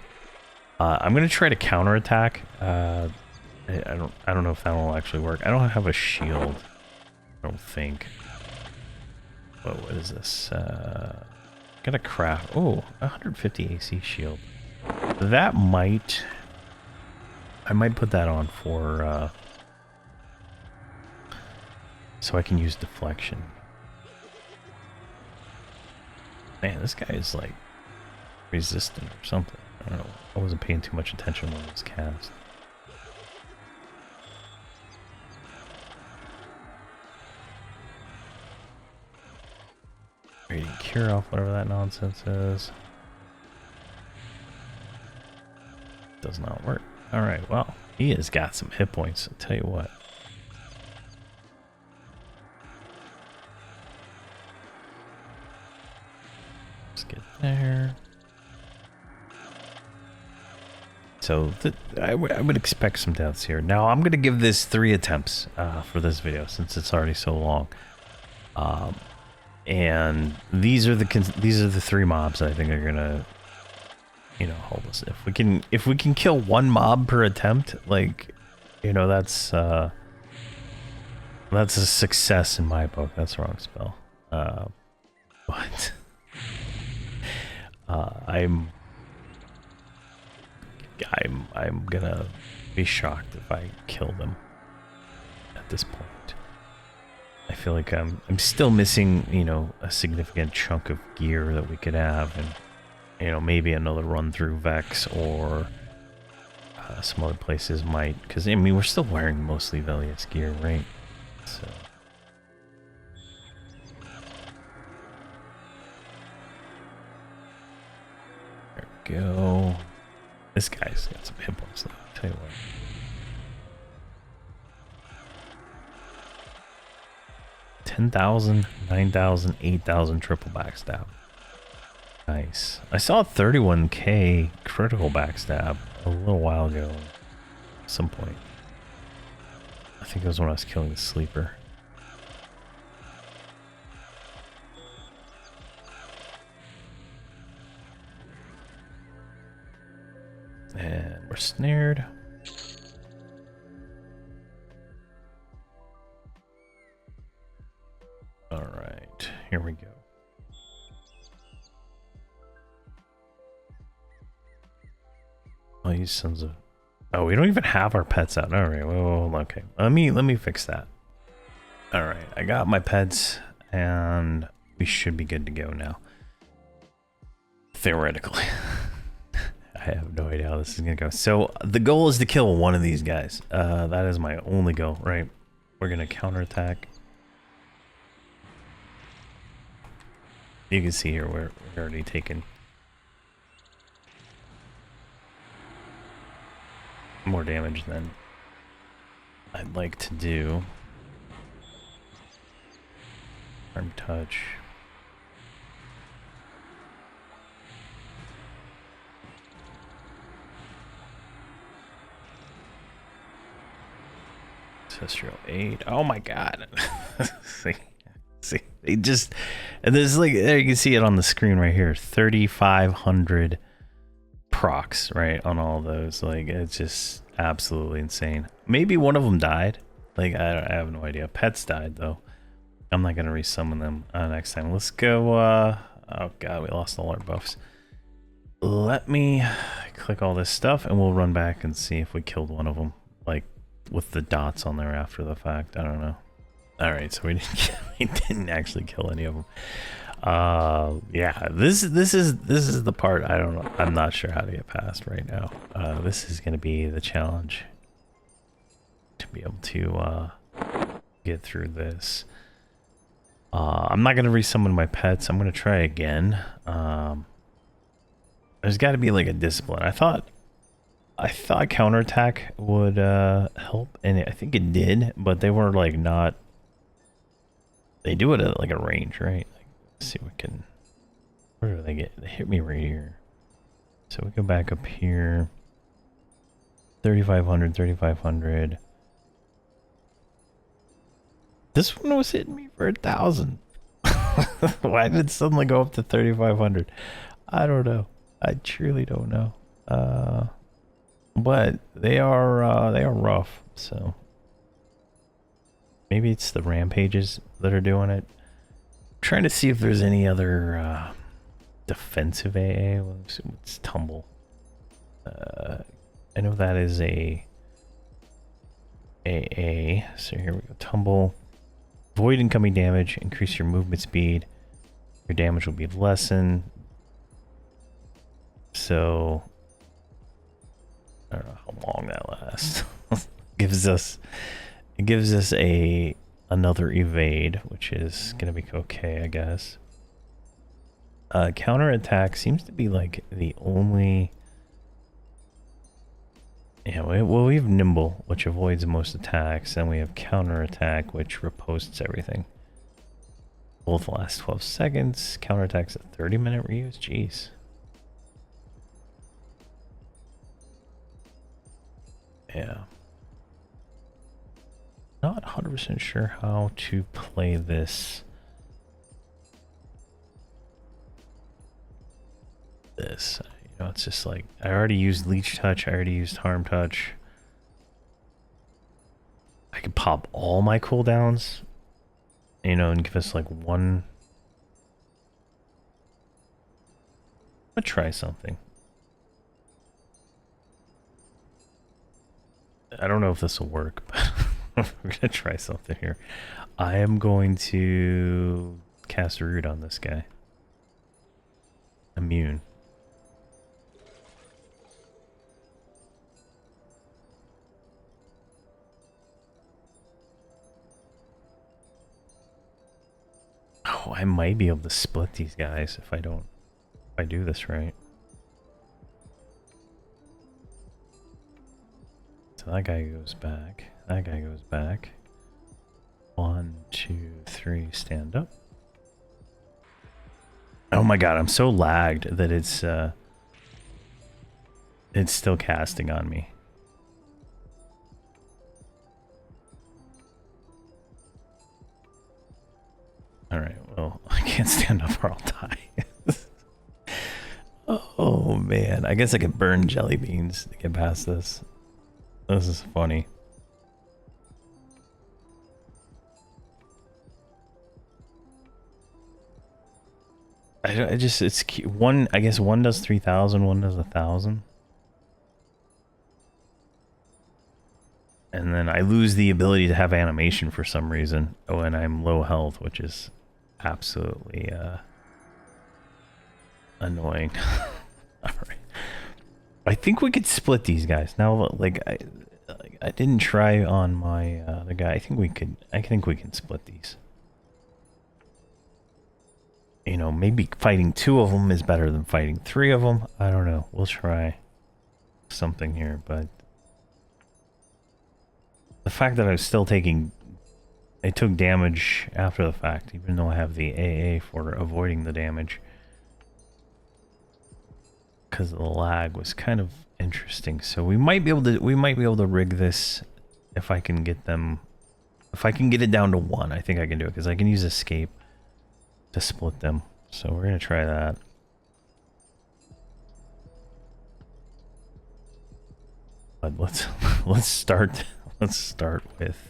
I'm gonna try to counterattack. I don't know if that will actually work. I don't have a shield. I don't think. But what is this? Gotta craft. Oh, 150 AC shield. That might. I might put that on for. So I can use deflection. Man, this guy is like resistant or something. I don't know. I wasn't paying too much attention when it was cast. Reading cure off, whatever that nonsense is. Does not work. Alright, well, he has got some hit points, I'll tell you what. Let's get there. So, I would expect some deaths here. Now, I'm going to give this 3 attempts for this video, since it's already so long. And these are the 3 mobs that I think are going to, you know, hold us. If we can kill 1 mob per attempt, like, you know, that's a success in my book. That's the wrong spell. But I'm gonna be shocked if I kill them at this point. I feel like I'm still missing, you know, a significant chunk of gear that we could have, and you know, maybe another run through Vex or some other places might, because I mean we're still wearing mostly Velius gear, right? So there we go. This guy's got some hit points though, I'll tell you what. 10,000, 9,000, 8,000 triple backstab. Nice. I saw a 31k critical backstab a little while ago at some point. I think it was when I was killing the sleeper. And we're snared. All right, here we go. Oh, you sons of... Oh, we don't even have our pets out. All right, well, okay. Let me fix that. All right, I got my pets, and we should be good to go now. Theoretically. I have no idea how this is gonna go. So the goal is to kill one of these guys. That is my only goal, right? We're gonna counterattack. You can see here we're already taking more damage than I'd like to do. Arm touch. Ancestral 8. Oh my god. See, they just, and there's like, there you can see it on the screen right here, 3,500 procs, right, on all those. Like, it's just absolutely insane. Maybe one of them died. Like, I have no idea. Pets died though. I'm not gonna resummon them next time. Let's go. Oh god, we lost all our buffs. Let me click all this stuff and we'll run back and see if we killed one of them, like with the dots on there after the fact. I don't know. All right, so we didn't actually kill any of them. Yeah, this is the part I don't know. I'm not sure how to get past right now. This is going to be the challenge to be able to get through this. I'm not going to resummon my pets. I'm going to try again. There's got to be like a discipline. I thought counterattack would help, and I think it did, but they were like not. They do it at like a range, right? Like, let's see what can. Where do they get? They hit me right here. So we go back up here. 3,500, 3,500. This one was hitting me for 1,000. Why did it suddenly go up to 3,500? I don't know. I truly don't know. But they are rough. So maybe it's the rampages that are doing it. I'm trying to see if there's any other defensive AA. Let's tumble. I know that is a AA. So here we go. Tumble. Void incoming damage. Increase your movement speed. your damage will be lessened. So I don't know how long that lasts. It gives us another evade, which is gonna be okay, I guess. Counterattack seems to be like the only. Yeah, well, we have nimble, which avoids most attacks, and we have counterattack, which riposts everything. Both last 12 seconds. Counterattack's a 30-minute reuse. Jeez. Yeah. Not 100% sure how to play this. You know, it's just like, I already used Leech Touch, I already used Harm Touch. I could pop all my cooldowns, you know, and give us like one. I'm gonna try something. I don't know if this will work, but we're gonna try something here. I am going to cast a root on this guy. Immune. Oh, I might be able to split these guys if I do this right. So that guy goes back. That guy goes back. 1, 2, 3, stand up. Oh my god, I'm so lagged that it's still casting on me. Alright, well, I can't stand up or I'll die. Oh man, I guess I could burn jelly beans to get past this. This is funny. It's one, I guess one does 3,000, one does 1,000. And then I lose the ability to have animation for some reason when I'm low health, which is absolutely annoying. Alright. I think we could split these guys. Now, like, I didn't try on my the guy. I think we can split these. You know, maybe fighting 2 of them is better than fighting 3 of them. I don't know. We'll try something here, but the fact that I was still taking... I took damage after the fact, even though I have the AA for avoiding the damage. Because the lag was kind of interesting. So we might be able to rig this if I can get them... If I can get it down to 1, I think I can do it, because I can use escape to split them. So we're gonna try that. But let's start with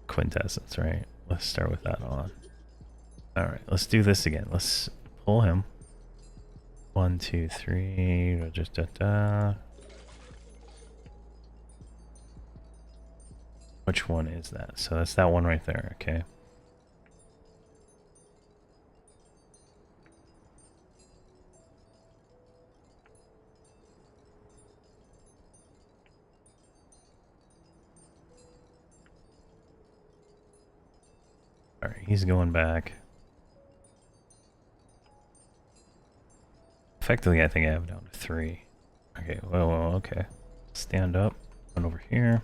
Quintessence, right? Let's start with that on. Alright, let's do this again. Let's pull him. 1, 2, 3, just Which one is that? So that's that one right there, okay. Alright, he's going back. Effectively, I think I have it down to 3. Okay, well, okay. Stand up. Run over here.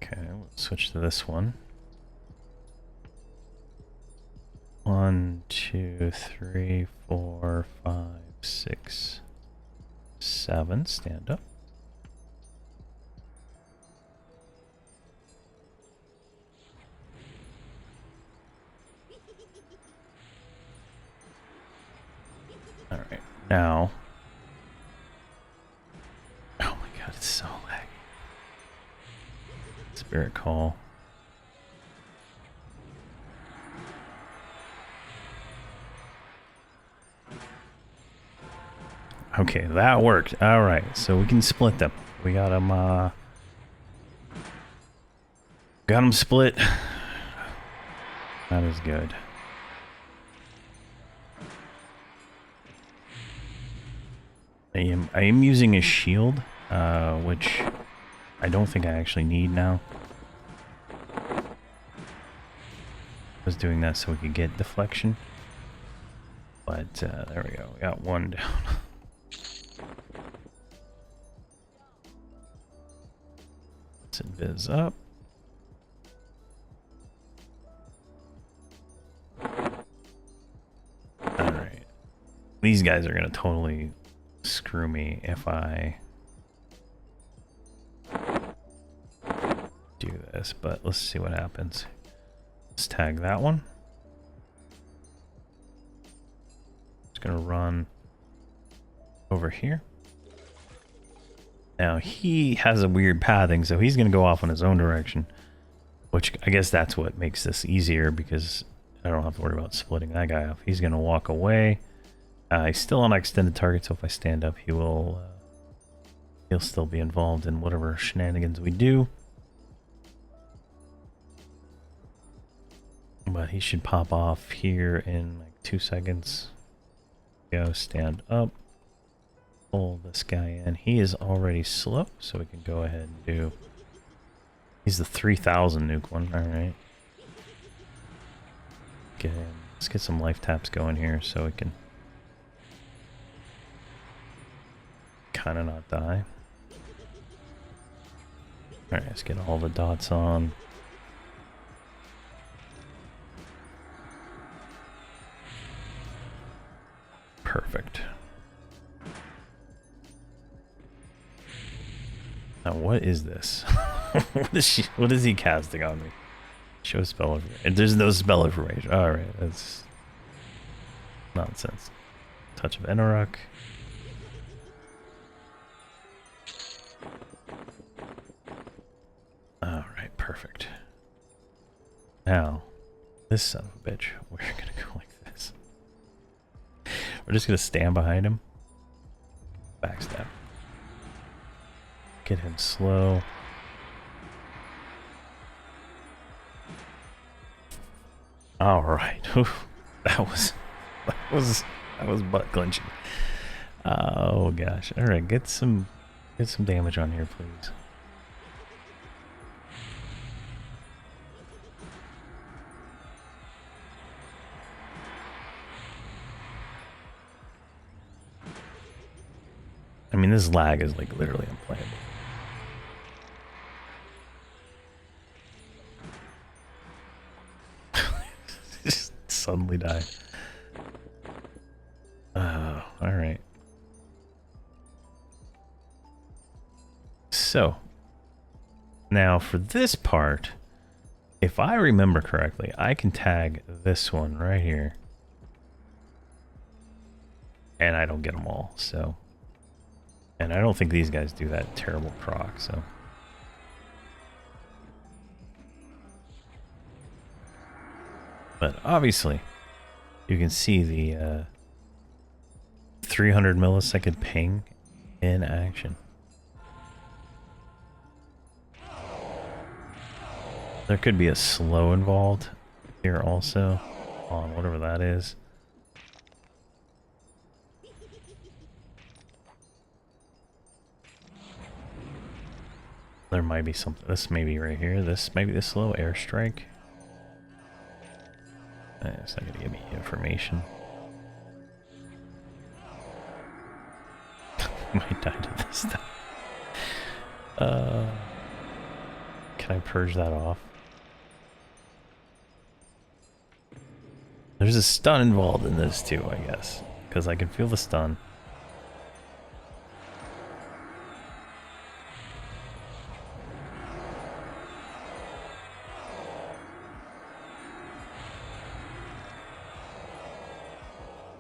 Okay, we'll switch to this one. 1, 2, 3, 4, 5, 6, 7. Stand up. Alright, now. Oh my god, it's so laggy. Spirit Call. Okay, that worked. Alright, so we can split them. We got them, Got him split. That is good. I am using a shield, which I don't think I actually need now. I was doing that so we could get deflection. But there we go. We got one down. Let's invis up. Alright. These guys are going to totally screw me if I do this, but let's see what happens. Let's tag that one. Just gonna run over here. Now he has a weird pathing, so he's gonna go off in his own direction, which I guess that's what makes this easier because I don't have to worry about splitting that guy up. He's gonna walk away. He's still on extended target, so if I stand up, he'll still be involved in whatever shenanigans we do. But he should pop off here in like 2 seconds. Go, stand up. Pull this guy in. He is already slow, so we can go ahead and do... He's the 3000 nuke one, alright. Let's get some life taps going here so we can kind of not die. Alright, let's get all the dots on. Perfect. Now what is this? What is he casting on me? Show spell information. There's no spell information. Alright, that's nonsense. Touch of Enarok. Alright, perfect. Now, this son of a bitch, we're gonna go like this. We're just gonna stand behind him. Backstab. Get him slow. Alright. That was butt clenching. Oh gosh. Alright, get some damage on here, please. I mean, this lag is like literally unplayable. Just suddenly die. Oh, alright. So, now for this part, if I remember correctly, I can tag this one right here. And I don't get them all, so... And I don't think these guys do that terrible proc, so... But obviously, you can see the 300 millisecond ping in action. There could be a slow involved here also, on whatever that is. There might be something. This may be right here. This may be the slow airstrike. It's not gonna give me information. Might die to this stuff. Can I purge that off? There's a stun involved in this too, I guess, because I can feel the stun.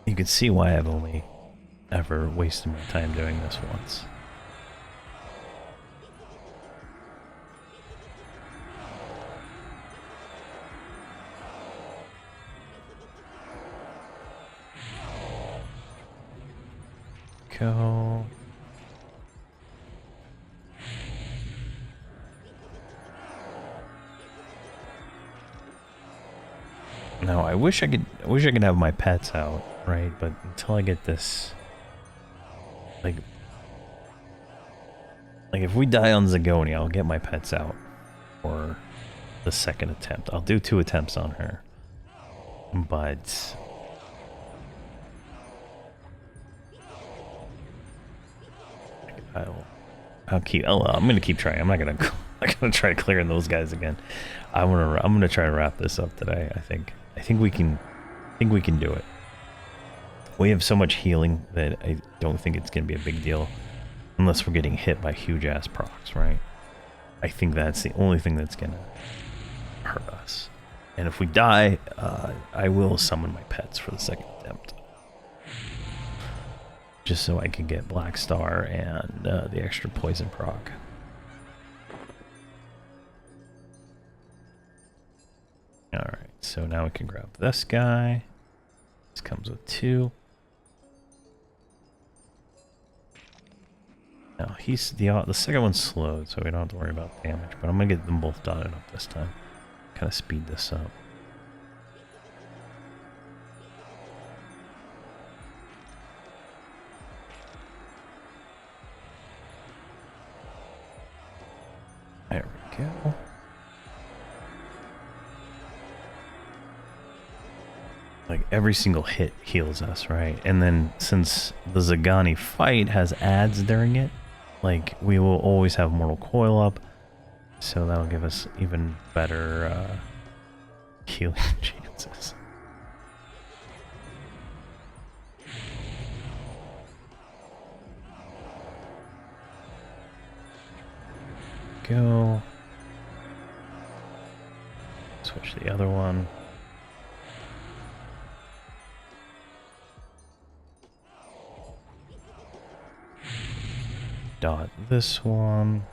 You can see why I've only ever wasted my time doing this once. Go. Now I wish I could have my pets out, right? But until I get this, like if we die on Xegony, I'll get my pets out for the second attempt. I'll do 2 attempts on her, but I'm gonna keep trying. I'm not gonna try clearing those guys again. I'm gonna try to wrap this up today. I think we can do it. We have so much healing that I don't think it's gonna be a big deal unless we're getting hit by huge ass procs, right? I think that's the only thing that's gonna hurt us. And if we die, I will summon my pets for the second attempt, just so I can get Black Star and the extra poison proc. Alright, so now we can grab this guy. This comes with 2. Now the second one's slowed, so we don't have to worry about damage, but I'm gonna get them both dotted up this time. Kind of speed this up. There we go. Like every single hit heals us, right? And then since the Zagani fight has ads during it, like we will always have Mortal Coil up, so that'll give us even better healing chances. Go. Switch the other one. Dot this one.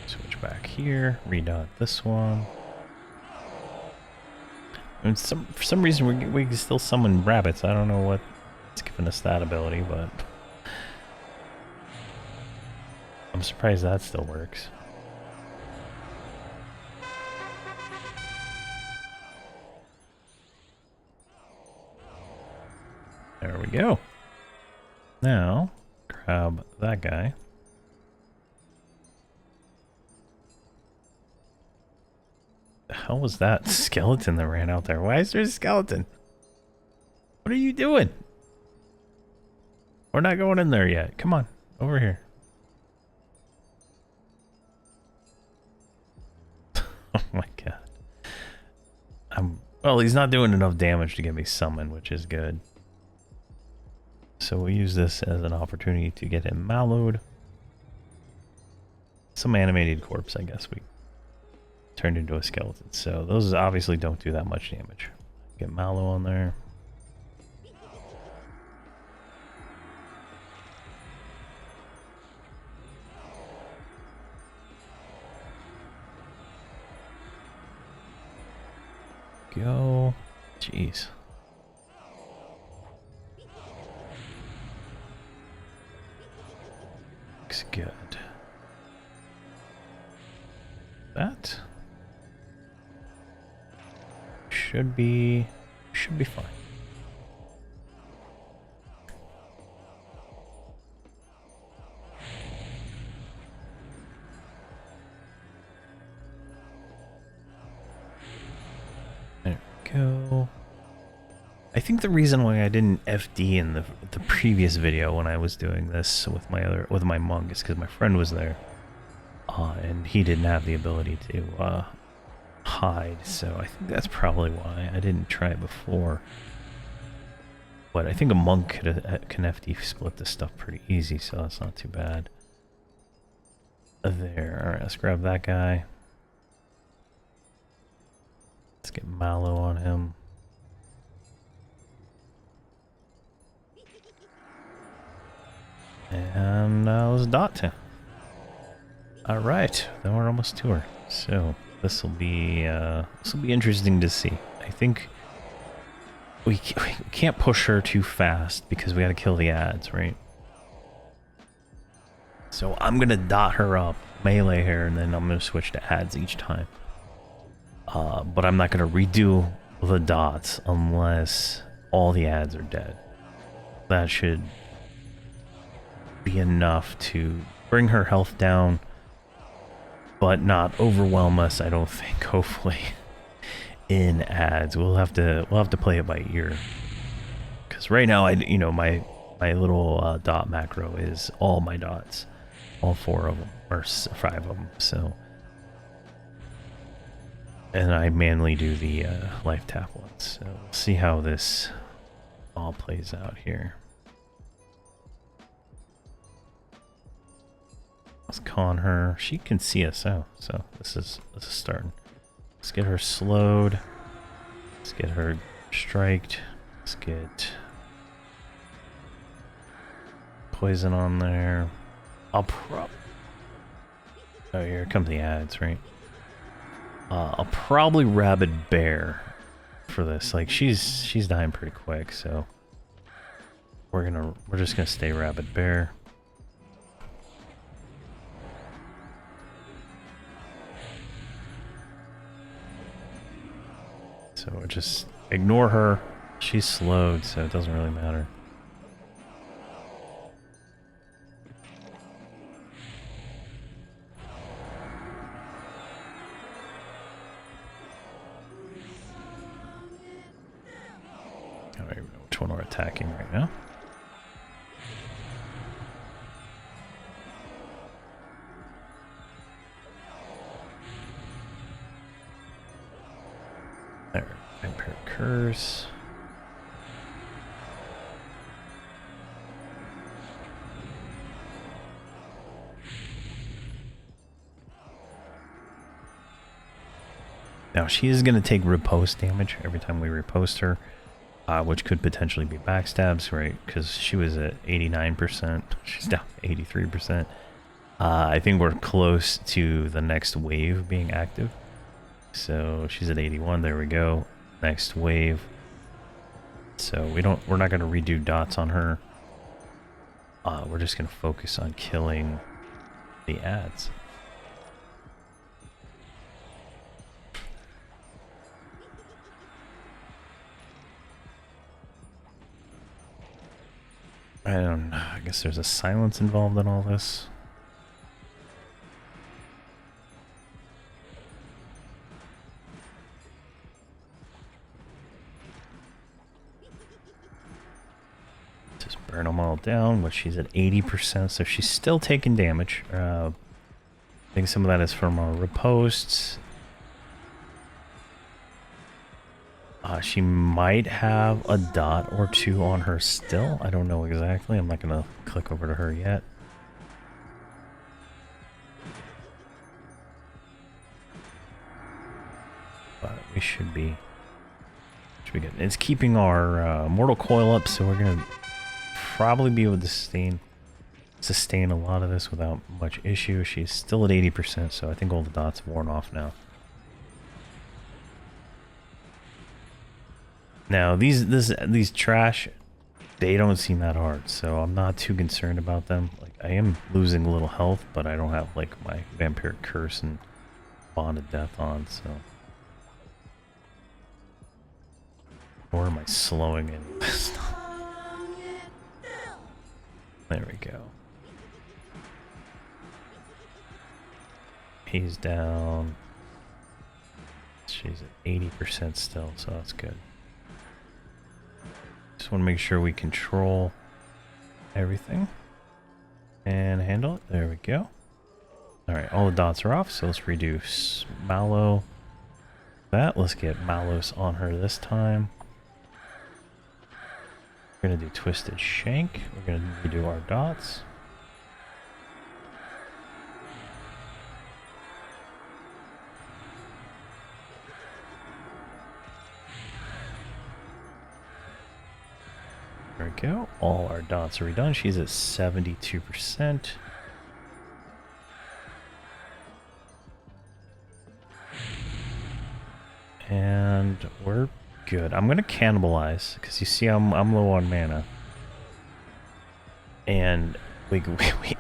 Switch back here. Redot this one. And for some reason we can still summon rabbits. I don't know what's giving us that ability, but I'm surprised that still works. There we go. Now, grab that guy. The hell was that skeleton that ran out there? Why is there a skeleton? What are you doing? We're not going in there yet. Come on, over here. Oh my god. Well, he's not doing enough damage to get me summoned, which is good. So we'll use this as an opportunity to get him mallowed. Some animated corpse, I guess we turned into a skeleton. So those obviously don't do that much damage. Get mallow on there. Go. Jeez. Looks good. That should be fine. There we go. I think the reason why I didn't FD in the previous video when I was doing this with my monk is because my friend was there, and he didn't have the ability to hide. So I think that's probably why I didn't try it before. But I think a monk can FD split this stuff pretty easy, so that's not too bad. There. All right, let's grab that guy. Let's get mallow on him. And let's dot him. Alright, then we're almost to her. So this will be interesting to see. I think we can't push her too fast because we got to kill the ads, right? So I'm going to dot her up, melee her, and then I'm going to switch to ads each time. But I'm not going to redo the dots unless all the ads are dead. That should be enough to bring her health down, but not overwhelm us, I don't think, hopefully, in ads. We'll have to play it by ear. Because right now, my little dot macro is all my dots. All 4 of them, or 5 of them, so. And I manually do the life tap ones, so we'll see how this all plays out here. Let's con her. She can CSO, so this is starting. Let's get her slowed. Let's get her striked. Let's get poison on there. Oh, here come the ads, right? I'll probably Rabid Bear for this. Like she's dying pretty quick, so we're just gonna stay Rabid Bear. So just ignore her. She's slowed, so it doesn't really matter. I don't even know which one we're attacking right now. There, Vampire Curse. Now she is going to take riposte damage every time we riposte her, which could potentially be backstabs, right? Because she was at 89%, she's down to 83%. I think we're close to the next wave being active. So she's at 81. There we go. Next wave. So we're not going to redo dots on her. We're just going to focus on killing the ads. I don't know. I guess there's a silence involved in all this. Just burn them all down, but she's at 80%, so she's still taking damage. I think some of that is from our riposts. She might have a dot or 2 on her still. I don't know exactly. I'm not going to click over to her yet. But we should be good. It's keeping our Mortal Coil up, so we're going to probably be able to sustain a lot of this without much issue. She's still at 80%, so I think all the dots have worn off now. Now, these trash, they don't seem that hard, so I'm not too concerned about them. Like, I am losing a little health, but I don't have, like, my Vampiric Curse and Bond of Death on, so... Or am I slowing in? There we go. He's down. She's at 80% still, so that's good. Just want to make sure we control everything and handle it. There we go. Alright, all the dots are off, so let's reduce Mallow. Let's get Mallows on her this time. We're going to do Twisted Shank. We're going to redo our dots. There we go. All our dots are redone. She's at 72%. And we're good. I'm gonna cannibalize because you see I'm low on mana, and we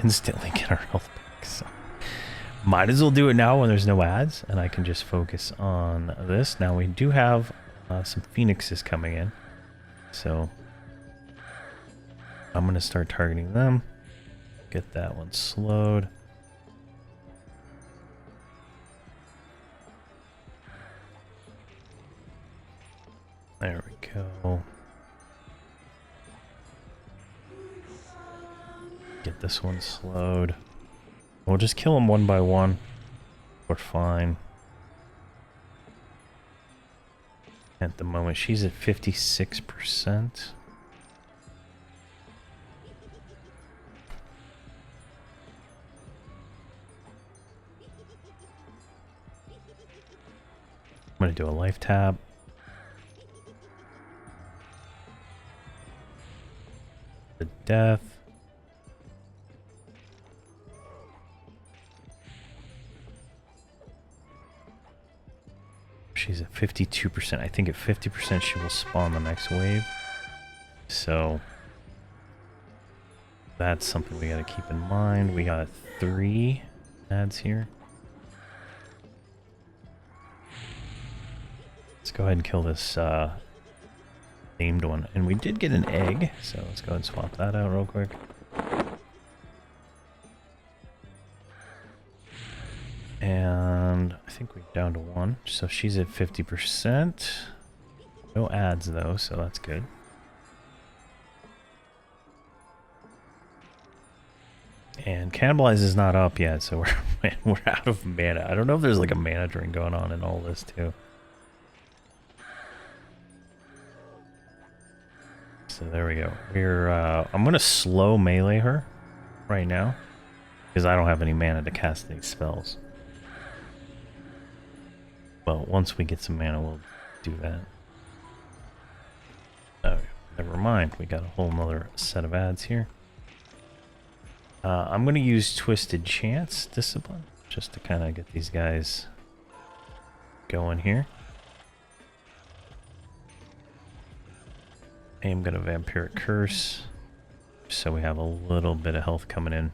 instantly get our health back. So might as well do it now when there's no ads, and I can just focus on this. Now we do have some phoenixes coming in, so I'm gonna start targeting them. Get that one slowed. There we go. Get this one slowed. We'll just kill them one by one. We're fine. At the moment, she's at 56%. I'm gonna do a life tab. The death. She's at 52%. I think at 50% she will spawn the next wave. So that's something we gotta keep in mind. We got 3 ads here. Let's go ahead and kill this named one. And we did get an egg, so let's go ahead and swap that out real quick. And I think we're down to 1. So she's at 50%. No ads though, so that's good. And Cannibalize is not up yet, so we're out of mana. I don't know if there's like a mana drain going on in all this too. So there we go. We're I'm gonna slow melee her right now because I don't have any mana to cast these spells. Well, once we get some mana, we'll do that. Oh, never mind. We got a whole nother set of ads here. I'm gonna use Twisted Chance Discipline just to kind of get these guys going here. I am gonna Vampiric Curse, so we have a little bit of health coming in.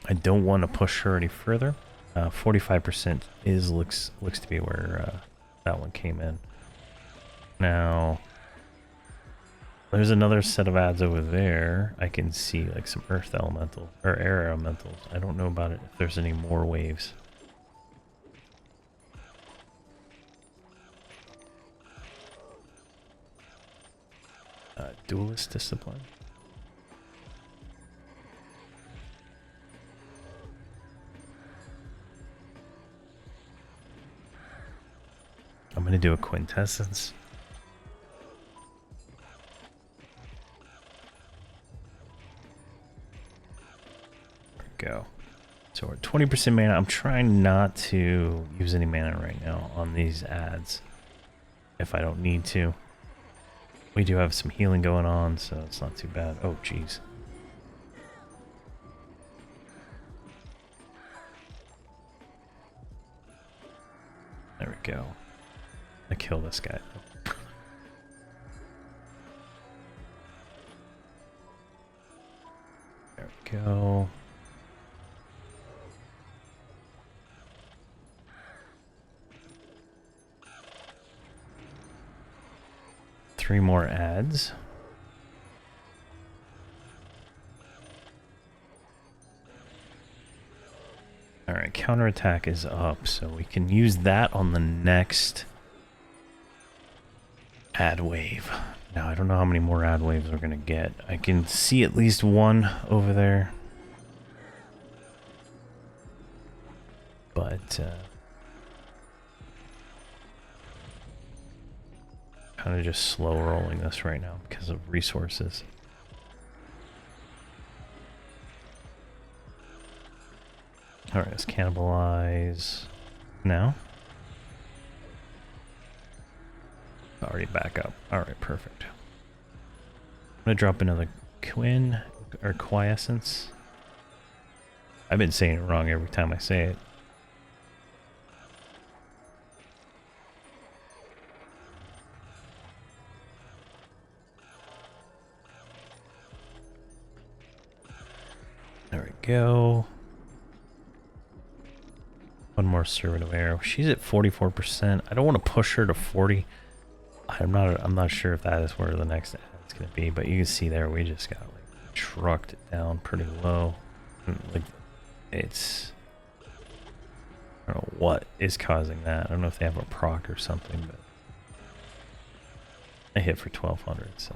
I don't want to push her any further. 45% looks to be where that one came in. Now, there's another set of ads over there. I can see like some earth elemental or air elementals. I don't know about it if there's any more waves. Duelist Discipline. I'm going to do a Quintessence. There we go. So we're at 20% mana. I'm trying not to use any mana right now on these ads if I don't need to. We do have some healing going on, so it's not too bad. Oh, jeez. There we go. I kill this guy. There we go. Three more ads. Alright, counterattack is up, so we can use that on the next ad wave. Now, I don't know how many more ad waves we're gonna get. I can see at least one over there. But, kind of just slow rolling this right now because of resources. Alright, let's cannibalize now. Already back up. Alright, perfect. I'm gonna drop another Quinn or Quiescence. I've been saying it wrong every time I say it. go. One more servant of air. She's at 44%. I don't want to push her to 40. I'm not sure if that is where the next ad is going to be, but you can see there we just got like trucked it down pretty low. Like it's, I don't know what is causing that. I don't know if they have a proc or something, but I hit for 1200, so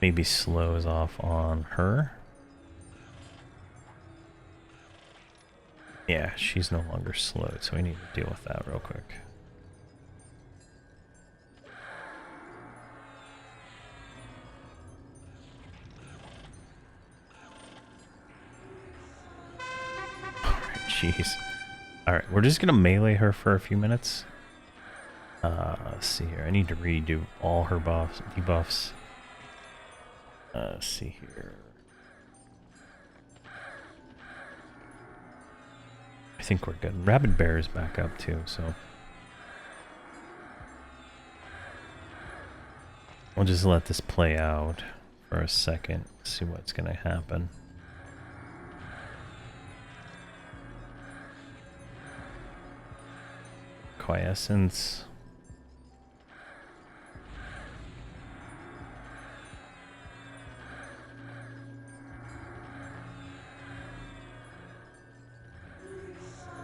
maybe slows off on her. Yeah, she's no longer slowed, so we need to deal with that real quick. Jeez. Alright, we're just gonna melee her for a few minutes. Let's see here. I need to redo all her debuffs. Let's see here. I think we're good. Rabid Bear is back up too, so we'll just let this play out for a second, see what's gonna happen. Quiescence.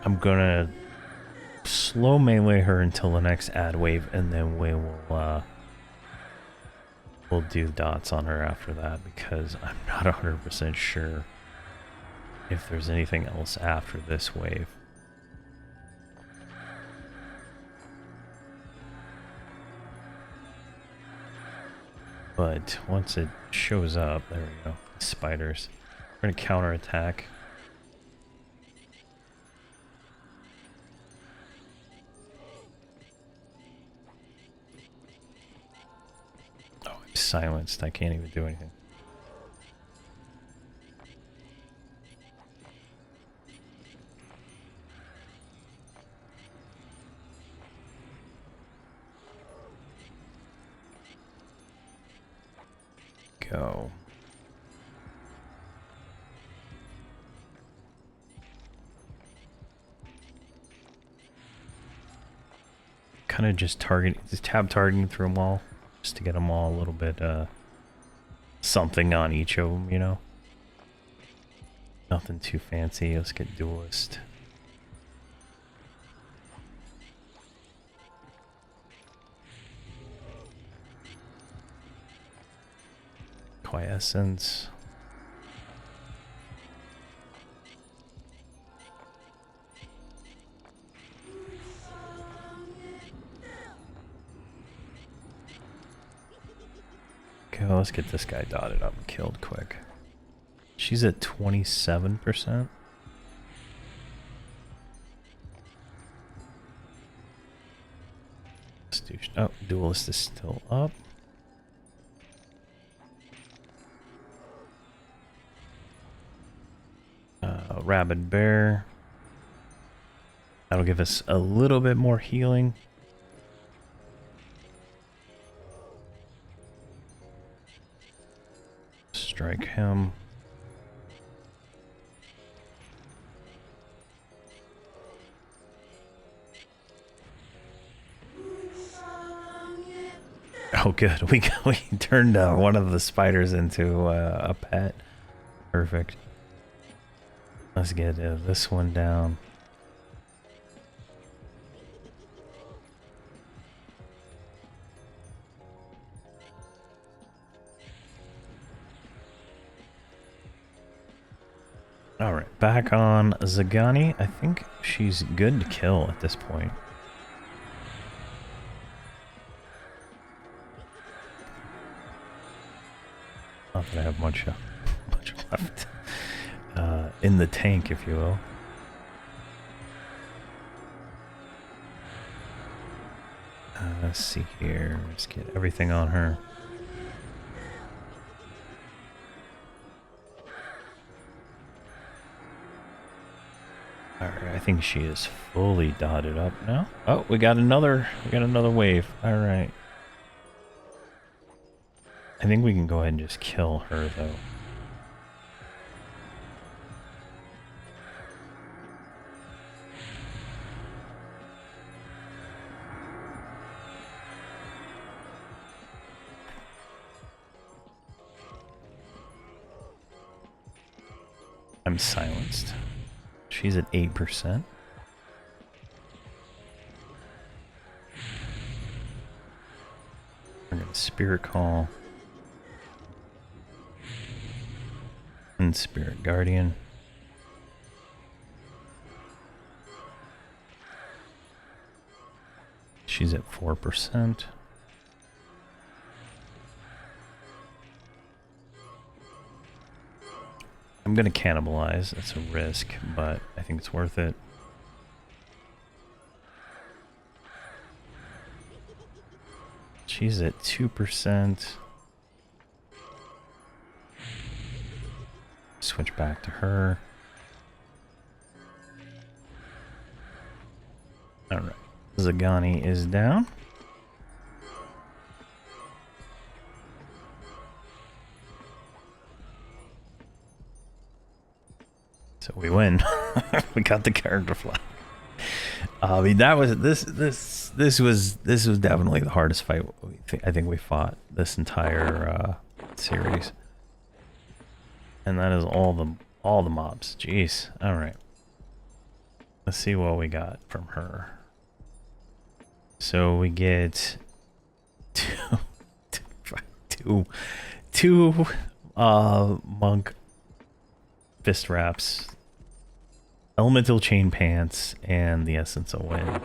I'm gonna slow melee her until the next ad wave, and then we will we'll do dots on her after that, because I'm not 100% sure if there's anything else after this wave. But once it shows up, there we go. Spiders. We're gonna counterattack. Oh, I'm silenced. I can't even do anything. Go. Kind of just tab targeting through them all, just to get them all a little bit something on each of them, you know. Nothing too fancy. Let's get duelist. Quiescence. Okay, let's get this guy dotted up and killed quick. She's at 27%. Let's do, oh, duelist is still up. Rabid Bear. That'll give us a little bit more healing. Strike him. Oh good, we turned one of the spiders into a pet. Perfect. Let's get this one down. Alright, back on Zagani. I think she's good to kill at this point. Not that I have much left. In the tank, if you will. Let's see here. Let's get everything on her. Alright, I think she is fully dotted up now. Oh, we got another wave. Alright. I think we can go ahead and just kill her though. I'm silenced. She's at 8%. We're gonna Spirit Call. And Spirit Guardian. She's at 4%. I'm gonna cannibalize. It's a risk, but I think it's worth it. She's at 2%. Switch back to her. Alright. Zagani is down. So we win. We got the character flag. I mean, that was this was definitely the hardest fight I think we fought this entire series. And that is all the mobs. Jeez. All right. Let's see what we got from her. So we get two monk fist wraps, elemental chain pants, and the essence of wind.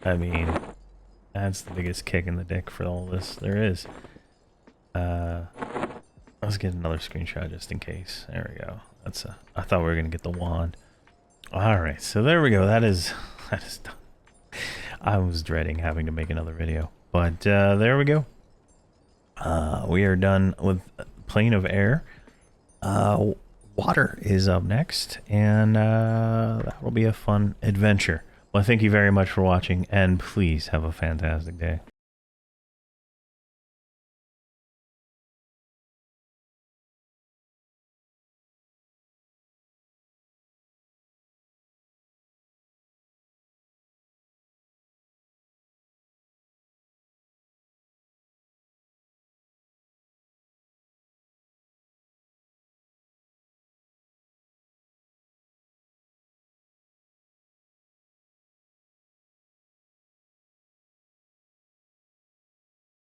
I mean, that's the biggest kick in the dick for all this there is. Let's get another screenshot just in case. There we go. That's I thought we were gonna get the wand. All right, so there we go. That is done. I was dreading having to make another video, but there we go. We are done with Plane of Air. Water is up next, and that will be a fun adventure. Well, thank you very much for watching, and please have a fantastic day.